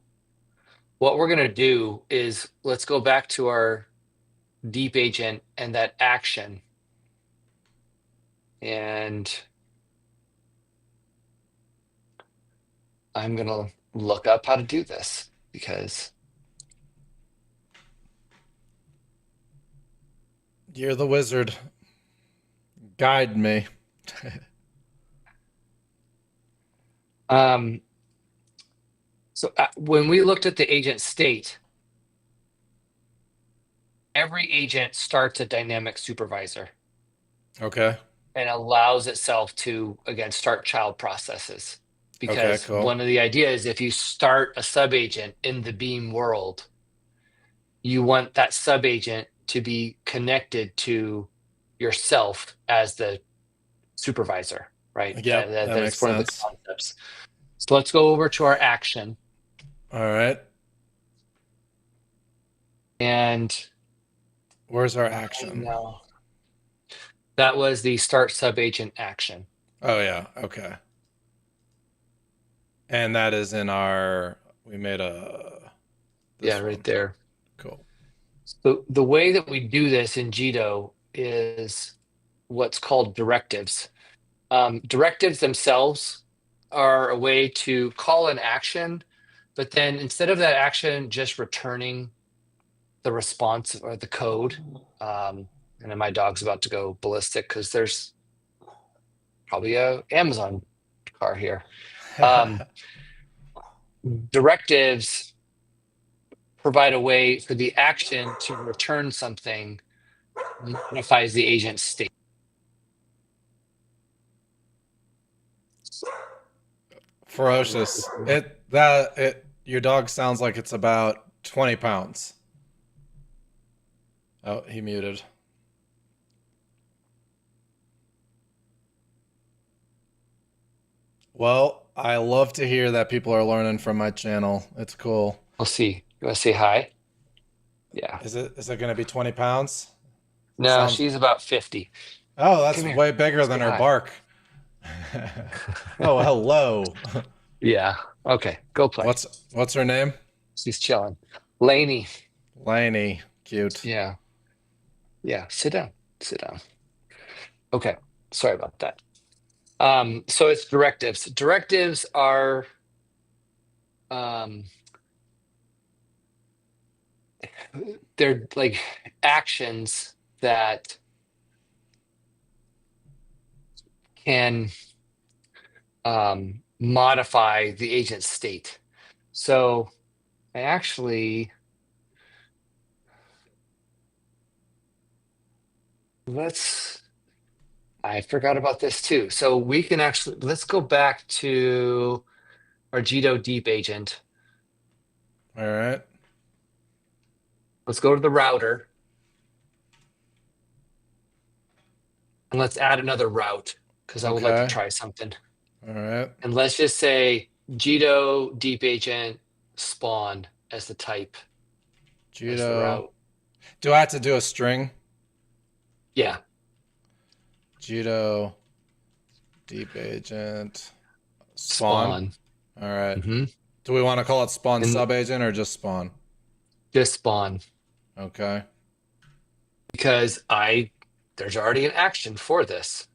what we're gonna do is let's go back to our deep agent and that action. And I'm gonna look up how to do this because You're the wizard. Guide me. um so when we looked at the agent state, every agent starts a dynamic supervisor Okay. and allows itself to, again, start child processes. Okay, Because cool. one of the ideas, if you start a subagent in the Beam world, you want that subagent to be connected to yourself as the supervisor, right? Yep, that makes That's one of the sense. concepts. So let's go over to our action. All right. And Where's our action? now that was the start subagent action. Oh yeah, okay. And that is in our we made Yeah, this right one. there. Cool. So the way that we do this in Jido is what's called directives. Directives themselves are a way to call an action, but then instead of that action just returning the response or the code, and then my dog's about to go ballistic because there's probably a Amazon car here. Directives provide a way for the action to return something modifies the agent state. Ferocious. Your dog sounds like it's about 20 pounds. Oh, he muted. Well, I love to hear that people are learning from my channel. It's cool. We'll see. You want to say hi? Yeah. Is it going to be 20 pounds? No, Sounds. she's about 50. Oh, that's Come here. way bigger than Say her hi. bark. Oh, hello. Yeah. Okay. Go play. What's her name? She's chilling. Lainey. Lainey. Cute. Yeah. Yeah. Sit down. Sit down. Okay. Sorry about that. So it's directives. Directives are they're like actions that can modify the agent's state. So I actually I forgot about this too. So we can actually let's go back to our Jido deep agent. All right. Let's go to the router and let's add another route because I would like to Okay. try something. All right. And let's just say Jido deep agent spawn as the type, as the Jido. route. Do I have to do a string? Yeah. Jido deep agent spawn. Spawn. All right. Hmm. Do we want to call it spawn And sub agent or just spawn? just spawn Okay. because there's already an action for this.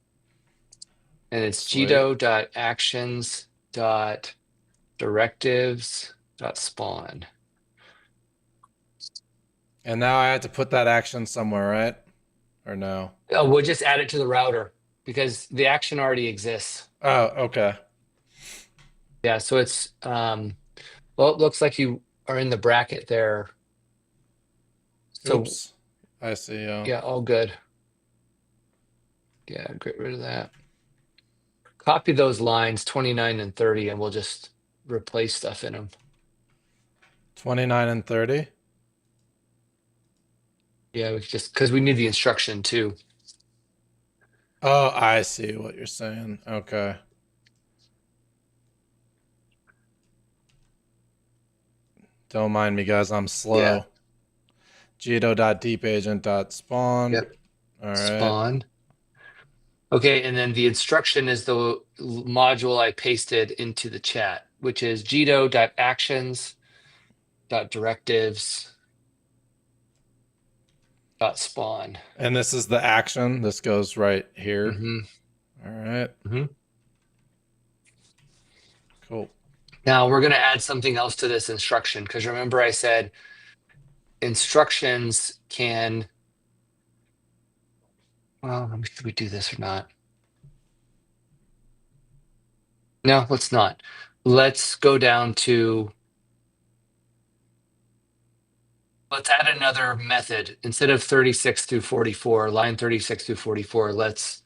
And it's Sweet. jido.actions.directives.spawn. And now I have to put that action somewhere, right? Or no? Oh, we'll just add it to the router because the action already exists. Oh, okay. Yeah, so it's well, it looks like you are in the bracket there. So Oops. I see. yeah, all good. Yeah, get rid of that. Copy those lines 29 and 30, and we'll just replace stuff in them. 29 and 30. Yeah, we just because we need the instruction too. Oh, I see what you're saying. Okay. Don't mind me, guys. I'm slow. Yeah. Jido.deepagent.spawn. Yep. All right. Spawn. Okay, and then the instruction is the module I pasted into the chat, which is jido.actions.directives.spawn. And this is the action. This goes right here. Mm-hmm. All right. Mm-hmm. Cool. Now we're going to add something else to this instruction because remember I said instructions can. Well, should we do this or not? No, let's not. Let's go down to. Let's add another method instead of 36 through 44, line 36 through 44. Let's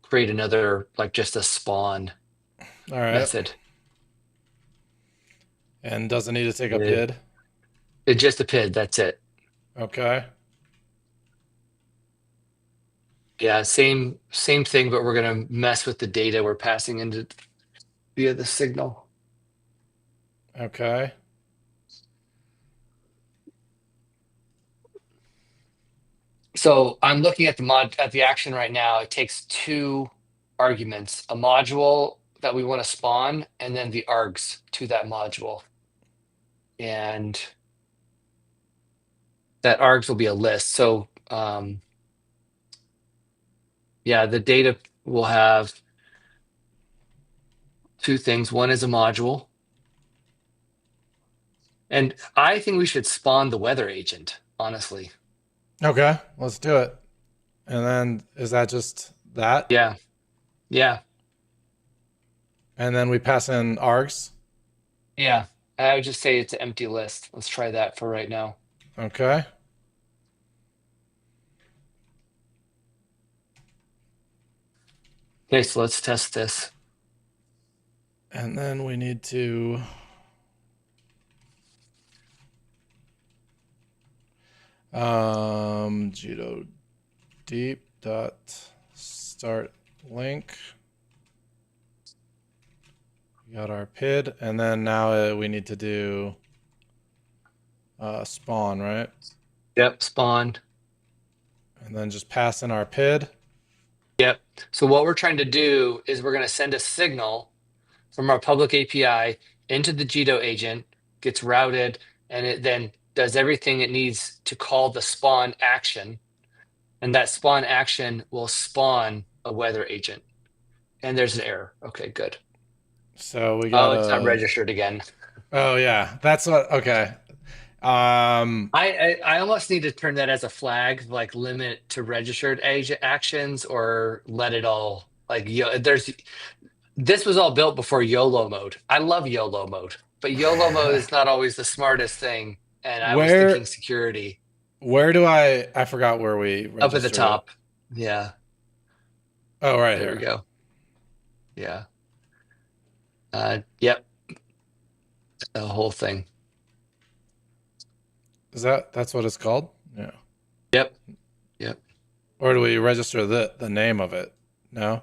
create another, like just a spawn All right. method. And doesn't need to take a PID. It's just a PID. That's it. Okay. Yeah, same thing, but we're gonna mess with the data we're passing into via the signal. Okay. So I'm looking at the action right now. It takes two arguments, a module that we want to spawn, and then the args to that module. And that args will be a list. So yeah, the data will have two things. One is a module. And I think we should spawn the weather agent, honestly. Okay. Let's do it. And then is that just that? Yeah. Yeah. And then we pass in args. Yeah. I would just say it's an empty list. Let's try that for right now. Okay. Okay, so let's test this. And then we need to Jido deep dot start link. We got our PID, and then now we need to do spawn, right? Yep, spawn. And then just pass in our PID. Yep. So what we're trying to do is we're going to send a signal from our public API into the Jido agent, gets routed, and it then does everything it needs to call the spawn action. And that spawn action will spawn a weather agent. And there's an error. Okay, good. So we Oh, it's not gotta. registered again. Oh yeah, that's what. Okay. I almost need to turn that as a flag, like limit to registered agent actions, or let it all like there's this was all built before YOLO mode. I love YOLO mode, but YOLO mode is not always the smartest thing. And I was thinking where security where do I forgot where we up at the registered it. top. Yeah, Oh, right there we here. go. Yeah. Yep. The whole thing. Is that's what it's called? Yeah. Yep. Yep. Or do we register the name of it? No.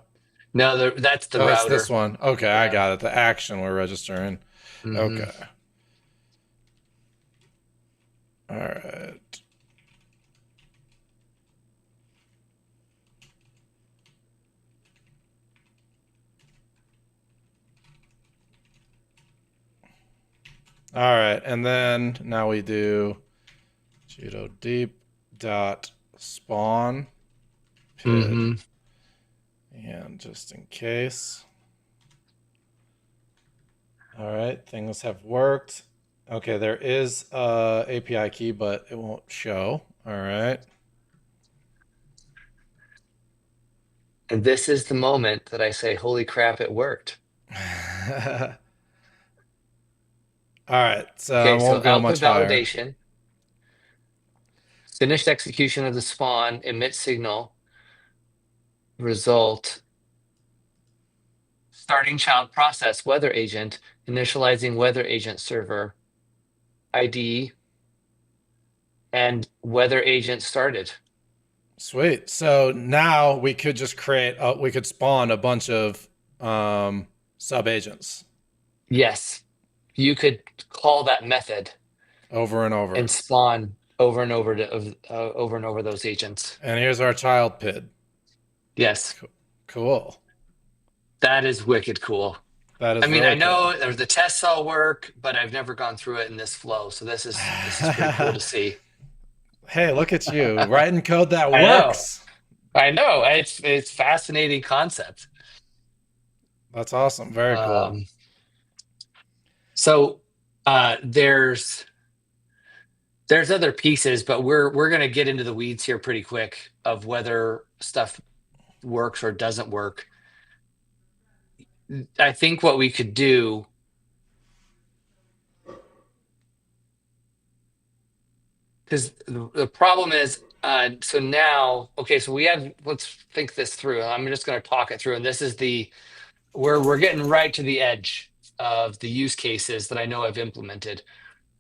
No, that's the Oh, it's this router. one. Okay, I Yeah. got it. The action we're registering. Hmm. Okay. All right. All right, and then now we do Jido deep dot spawn PID, Hmm. and just in case. All right, things have worked. Okay, there is a API key, but it won't show. All right. And this is the moment that I say, holy crap, it worked. All right, so I Okay, so won't go output much higher. validation, finished execution of the spawn, emit signal, result, starting child process, weather agent, initializing weather agent server, ID, and weather agent started. Sweet. So now we could just we could spawn a bunch of sub agents Yes, you could call that method over and and over. spawn over and over over and over those agents. And here's our child PID. Yes, Cool. that is wicked cool. That is I mean, I really know cool. the tests all work, but I've never gone through it in this flow. So this is pretty cool to see. Hey, look at you writing code that I know. works. I know. It's fascinating concept. That's awesome. Very cool. Um, so there's other pieces, but we're gonna get into the weeds here pretty quick of whether stuff works or doesn't work. I think what we could do, because the problem is, so now, okay, so let's think this through. I'm just going to talk it through, and this is we're getting right to the edge of the use cases that I know I've implemented.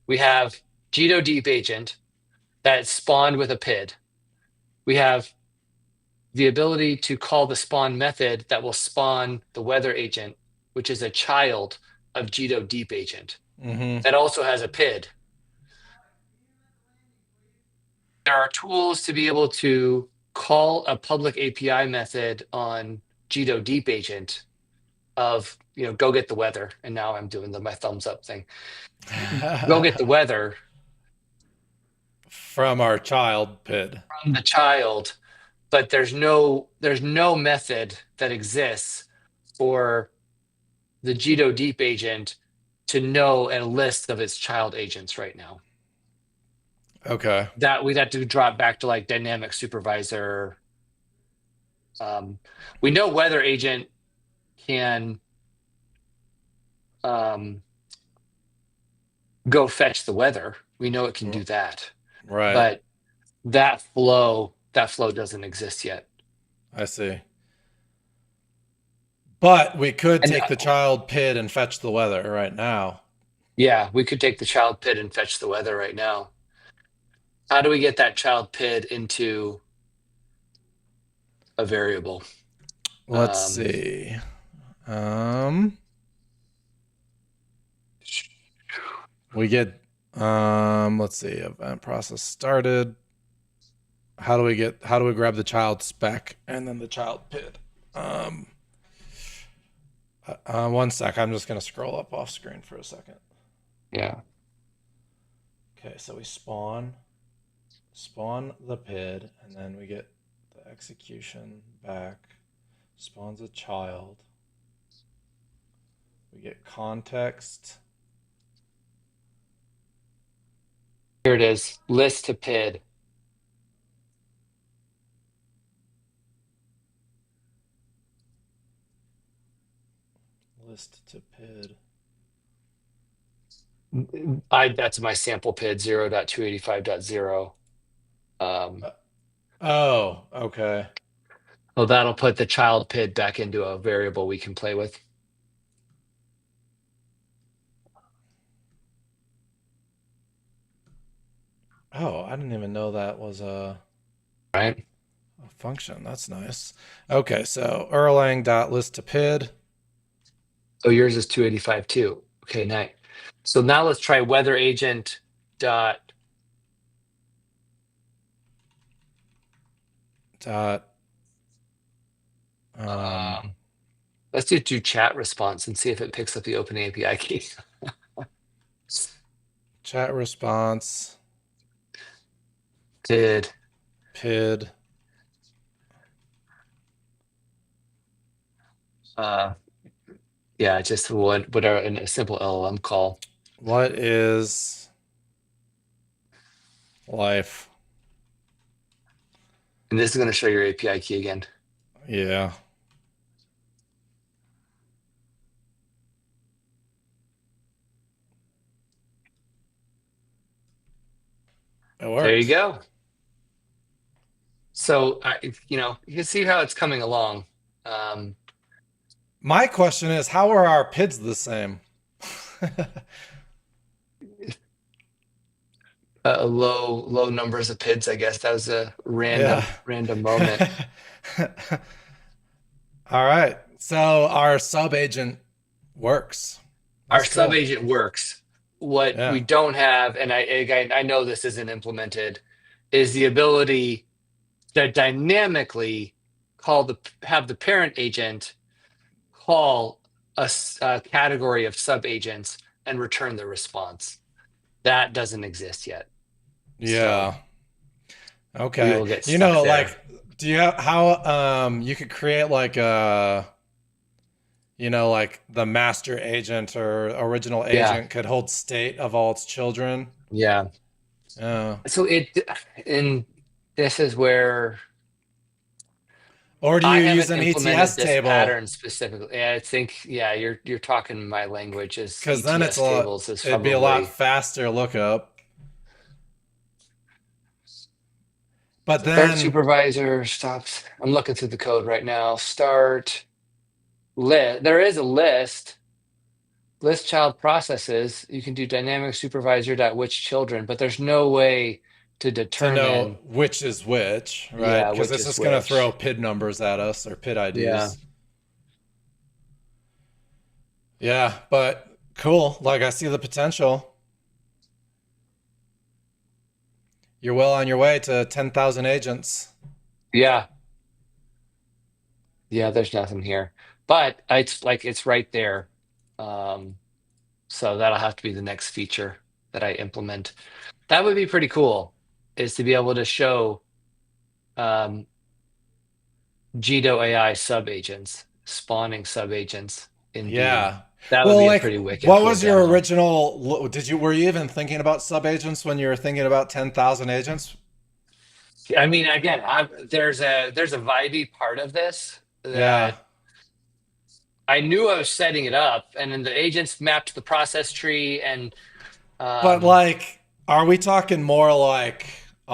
We have Jido Deep Agent that spawned with a PID. We have the ability to call the spawn method that will spawn the weather agent, which is a child of Jido Deep Agent Mm-hmm. that also has a PID. There are tools to be able to call a public API method on Jido Deep Agent of, go get the weather. And now I'm doing my thumbs up thing. Go get the weather From our child PID. from the child, but there's no method that exists for the Jido Deep Agent to know a list of its child agents right now. Okay. That we'd have to drop back to like dynamic supervisor. We know weather agent can go fetch the weather. We know it can do that, Right. but that flow doesn't exist yet. I see. But we could And take the child PID and fetch the weather right now. yeah, we could take the child PID and fetch the weather right now. How do we get that child PID into a variable? Let's Um, see. Um, we get let's see, event process started. How do we grab the child spec and then the child PID? Um, 1 sec. I'm just gonna scroll up off screen for a second. yeah. Okay, so we spawn the PID, and then we get the execution back. Spawns a child. We get context. Here it is. List to PID. List to PID. That's my sample PID 0.285.0. Uh, oh, okay. Well, that'll put the child PID back into a variable we can play with. Oh, I didn't even know that was Right. a function. That's nice. Okay, so Erlang dot list to PID. Oh, yours is 285 too. Okay, nice. So now let's try weather agent dot. Dot Um, let's do chat response and see if it picks up the open API key. chat response Did PID. yeah, just what are a simple LLM call. What is life? And this is going to show your API key again. Yeah. It There you worked. go. So you can see how it's coming along. My question is, how are our PIDs the same? Low numbers of PIDs, I guess. That was a Yeah. random moment. All right. So our sub agent works. Our That's sub cool. agent works. What we Yeah. don't have, and I know this isn't implemented, is the ability to dynamically have the parent agent call a category of sub agents and return the response. That doesn't exist yet. So Yeah. we Okay. will get You stuck know, there. like, do you have how you could create like a like the master agent or original Yeah, agent could hold state of all its children? yeah. Yeah. So and this is where Or do I you use haven't an implemented ETS this table? pattern specifically. I think, yeah, you're talking my language as Because then ETS tables is it'd be a lot probably faster lookup. But start then, supervisor stops. I'm looking through the code right now. Start list. There is a list child processes. You can do dynamic supervisor dot which children, but there's no way to to know determine, which is which, right? yeah, Because which it's is just going to throw which. PID numbers at us or PID Yeah. IDs. Yeah, but cool. Like I see the potential. You're well on your way to 10,000 agents. Yeah. Yeah, there's nothing here. But it's right there. Um, so that'll have to be the next feature that I implement. That would be pretty cool, is to be able to show um, Jido AI subagents, spawning subagents in Beam. Yeah. That would Well, be a like, pretty wicked what cool was your demo. original? Were you even thinking about sub agents when you were thinking about 10,000 agents? I mean, again, there's a vibey part of this Yeah. that I knew I was setting it up, and then the agents mapped the process tree, and But um, like, are we talking more like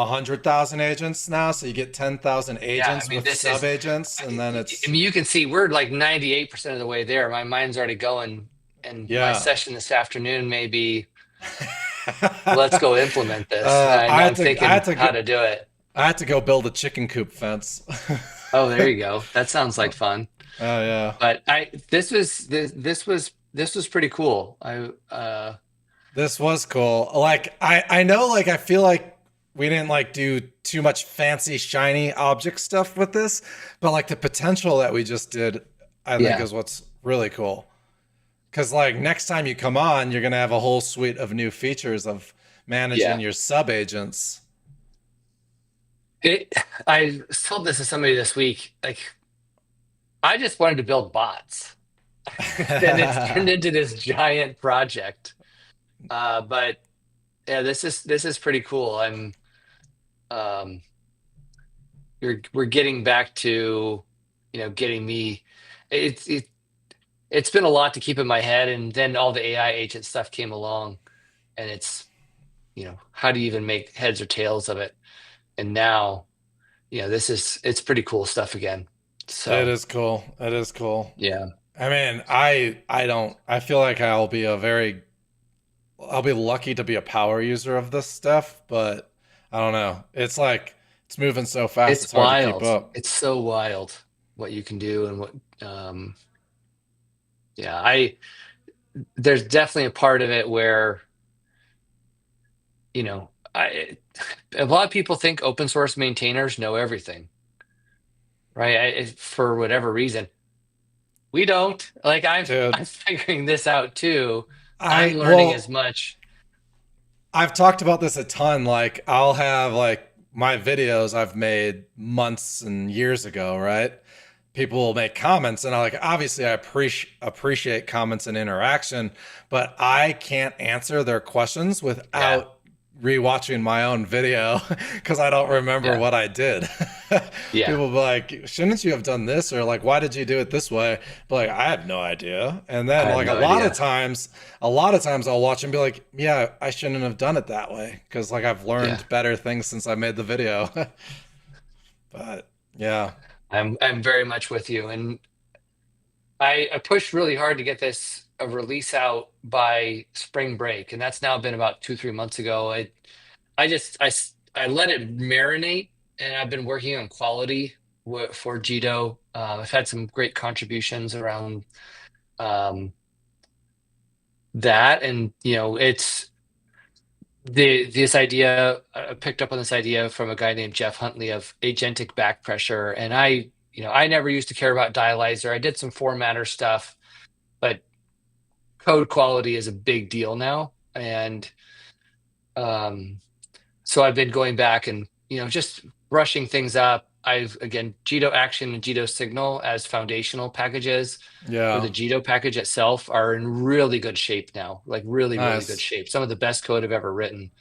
100,000 agents now, so you get 10,000 Yeah, I agents mean, with this sub is, agents, and then I it's mean, you can see we're like 98% of the way there. My mind's already going, and my yeah. session this afternoon may be, let's go implement this. And I had I'm to I had thinking to go how to do it. I had to go build a chicken coop fence. Oh, there you go. That sounds like Oh fun. yeah. But this was pretty cool. This was cool. Like I know like I feel like we didn't like do too much fancy shiny object stuff with this, but like the potential that we just did I think Yeah, is what's really cool. Cuz like next time you come on, you're going to have a whole suite of new features of managing yeah. your sub agents. It I told this to somebody this week. Like, I just wanted to build bots. Then it's turned into this giant project. But yeah, this is pretty cool. Um we're getting back to, getting me. It's been a lot to keep in my head, and then all the AI agent stuff came along, and it's, how do you even make heads or tails of it? And now, it's pretty cool stuff again. It So is cool. It is cool. yeah, I mean, I don't I feel like I'll be lucky to be a power user of this stuff, but I don't know. It's like it's moving so fast it's it's hard to keep wild. up. It's so wild what you can do, and what, um yeah, I there's definitely a part of it where, I a lot of people think open source maintainers know everything, right? For whatever reason, we don't. Like, Dude, I'm figuring this out too. I'm I learning as well, much. I've talked about this a ton. Like I'll have like my videos I've made months and years ago, right? People will make comments and I like obviously I appreciate comments and interaction, but I can't answer their questions Yeah, without rewatching my own video because I don't remember yeah, what I did. yeah. People be like, shouldn't you have done this? Or like, why did you do it this way? But like, I have no idea. And I then have like no idea. a lot of times I'll watch and be like, yeah, I shouldn't have done it that way. Cause like I've Yeah, learned better things since I made the video. But yeah. I'm very much with you, and I pushed really hard to get this a release out by spring break, and that's now been about 2, 3 months ago. I let it marinate, and I've been working on quality for Jido. I've had some great contributions around, um, that, and it's this idea. I picked up on this idea from a guy named Jeff Huntley of agentic back pressure, and I never used to care about dialyzer. I did some formatter stuff, but code quality is a big deal now, and um, so I've been going back and, just brushing things up. I've, again, Jido Action and Jido Signal as foundational packages for Yeah. the Jido package itself are in really good shape now, like really, really good Nice. shape. Some of the best code I've ever written.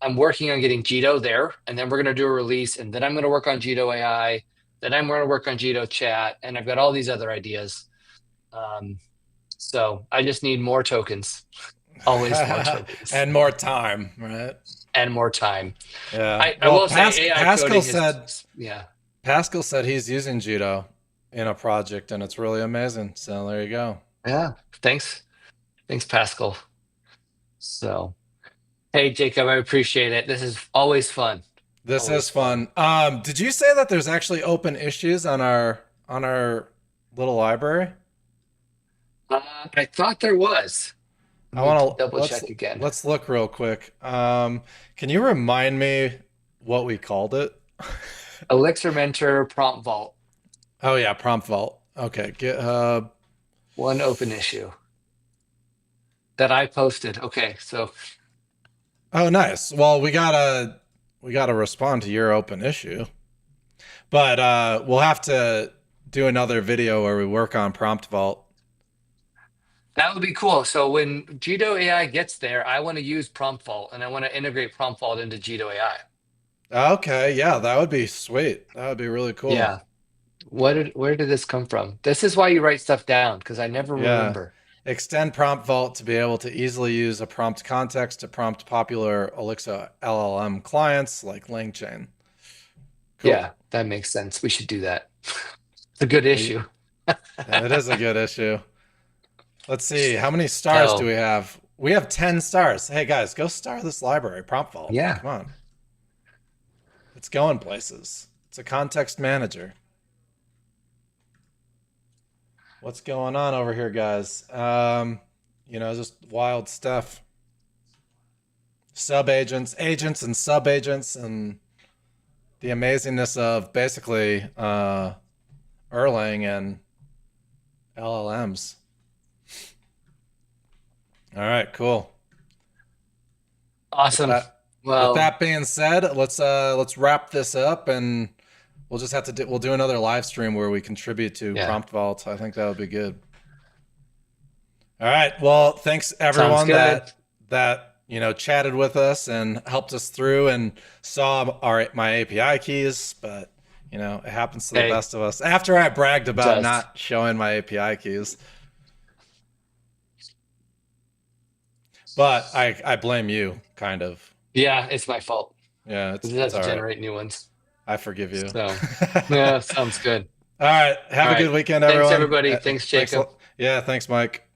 I'm working on getting Jido there, and then we're going to do a release, and then I'm going to work on Jido AI, then I'm going to work on Jido Chat, and I've got all these other ideas. Um, so I just need more tokens, always more tokens, And more time, right? and more time. Yeah. I Well, will say AI coding is, yeah. Pascal said he's using Judo in a project and it's really amazing. So there you go. Yeah. Thanks. Thanks, Pascal. So, hey, Jacob, I appreciate it. This is always fun. This is Always fun. fun. Did you say that there's actually open issues on our little library? I thought there was. Let I me want to double check again. let's look real quick. Can you remind me what we called it? Elixir Mentor Prompt Vault, Oh yeah, Prompt Vault. Okay, GitHub. one open issue that I posted. Okay, so Oh nice. Well, we gotta respond to your open issue. But we'll have to do another video where we work on Prompt Vault. that would be cool. So when Jido AI gets there, I want to use Prompt Vault, and I want to integrate Prompt Vault into Jido AI. Okay, yeah, that would be sweet. That would be really cool. Yeah. Where did this come from? This is why you write stuff down, because I never Yeah. remember. extend prompt vault to be able to easily use a prompt context to prompt popular Elixir LLM clients like LangChain. Cool. Yeah, that makes sense. We should do that. It's a good issue. It is a good issue. Let's see. How many stars do So we have? We have 10 stars. Hey guys, go star this library, prompt vault. yeah. Come on. It's going places. It's a context manager. What's going on over here, guys? Just wild stuff. Sub-agents, agents and sub-agents, and the amazingness of basically Erlang and LLMs. All right, cool. Awesome. With Well, that being said, let's wrap this up, and we'll do another live stream where we contribute to yeah, Prompt Vault. I think that would be good. All right. Well, thanks sounds everyone good. that chatted with us and helped us through and saw my API keys, but it happens to the Hey, best of us. After I bragged about just not showing my API keys, but I blame you, kind of. yeah, it's my fault. Yeah, It it's has to all right. generate new ones. I forgive you. So yeah, sounds good. All right. All Have a right. good weekend, Thanks, everyone. everybody. Thanks, Thanks. Jacob. Yeah. Thanks, Mike.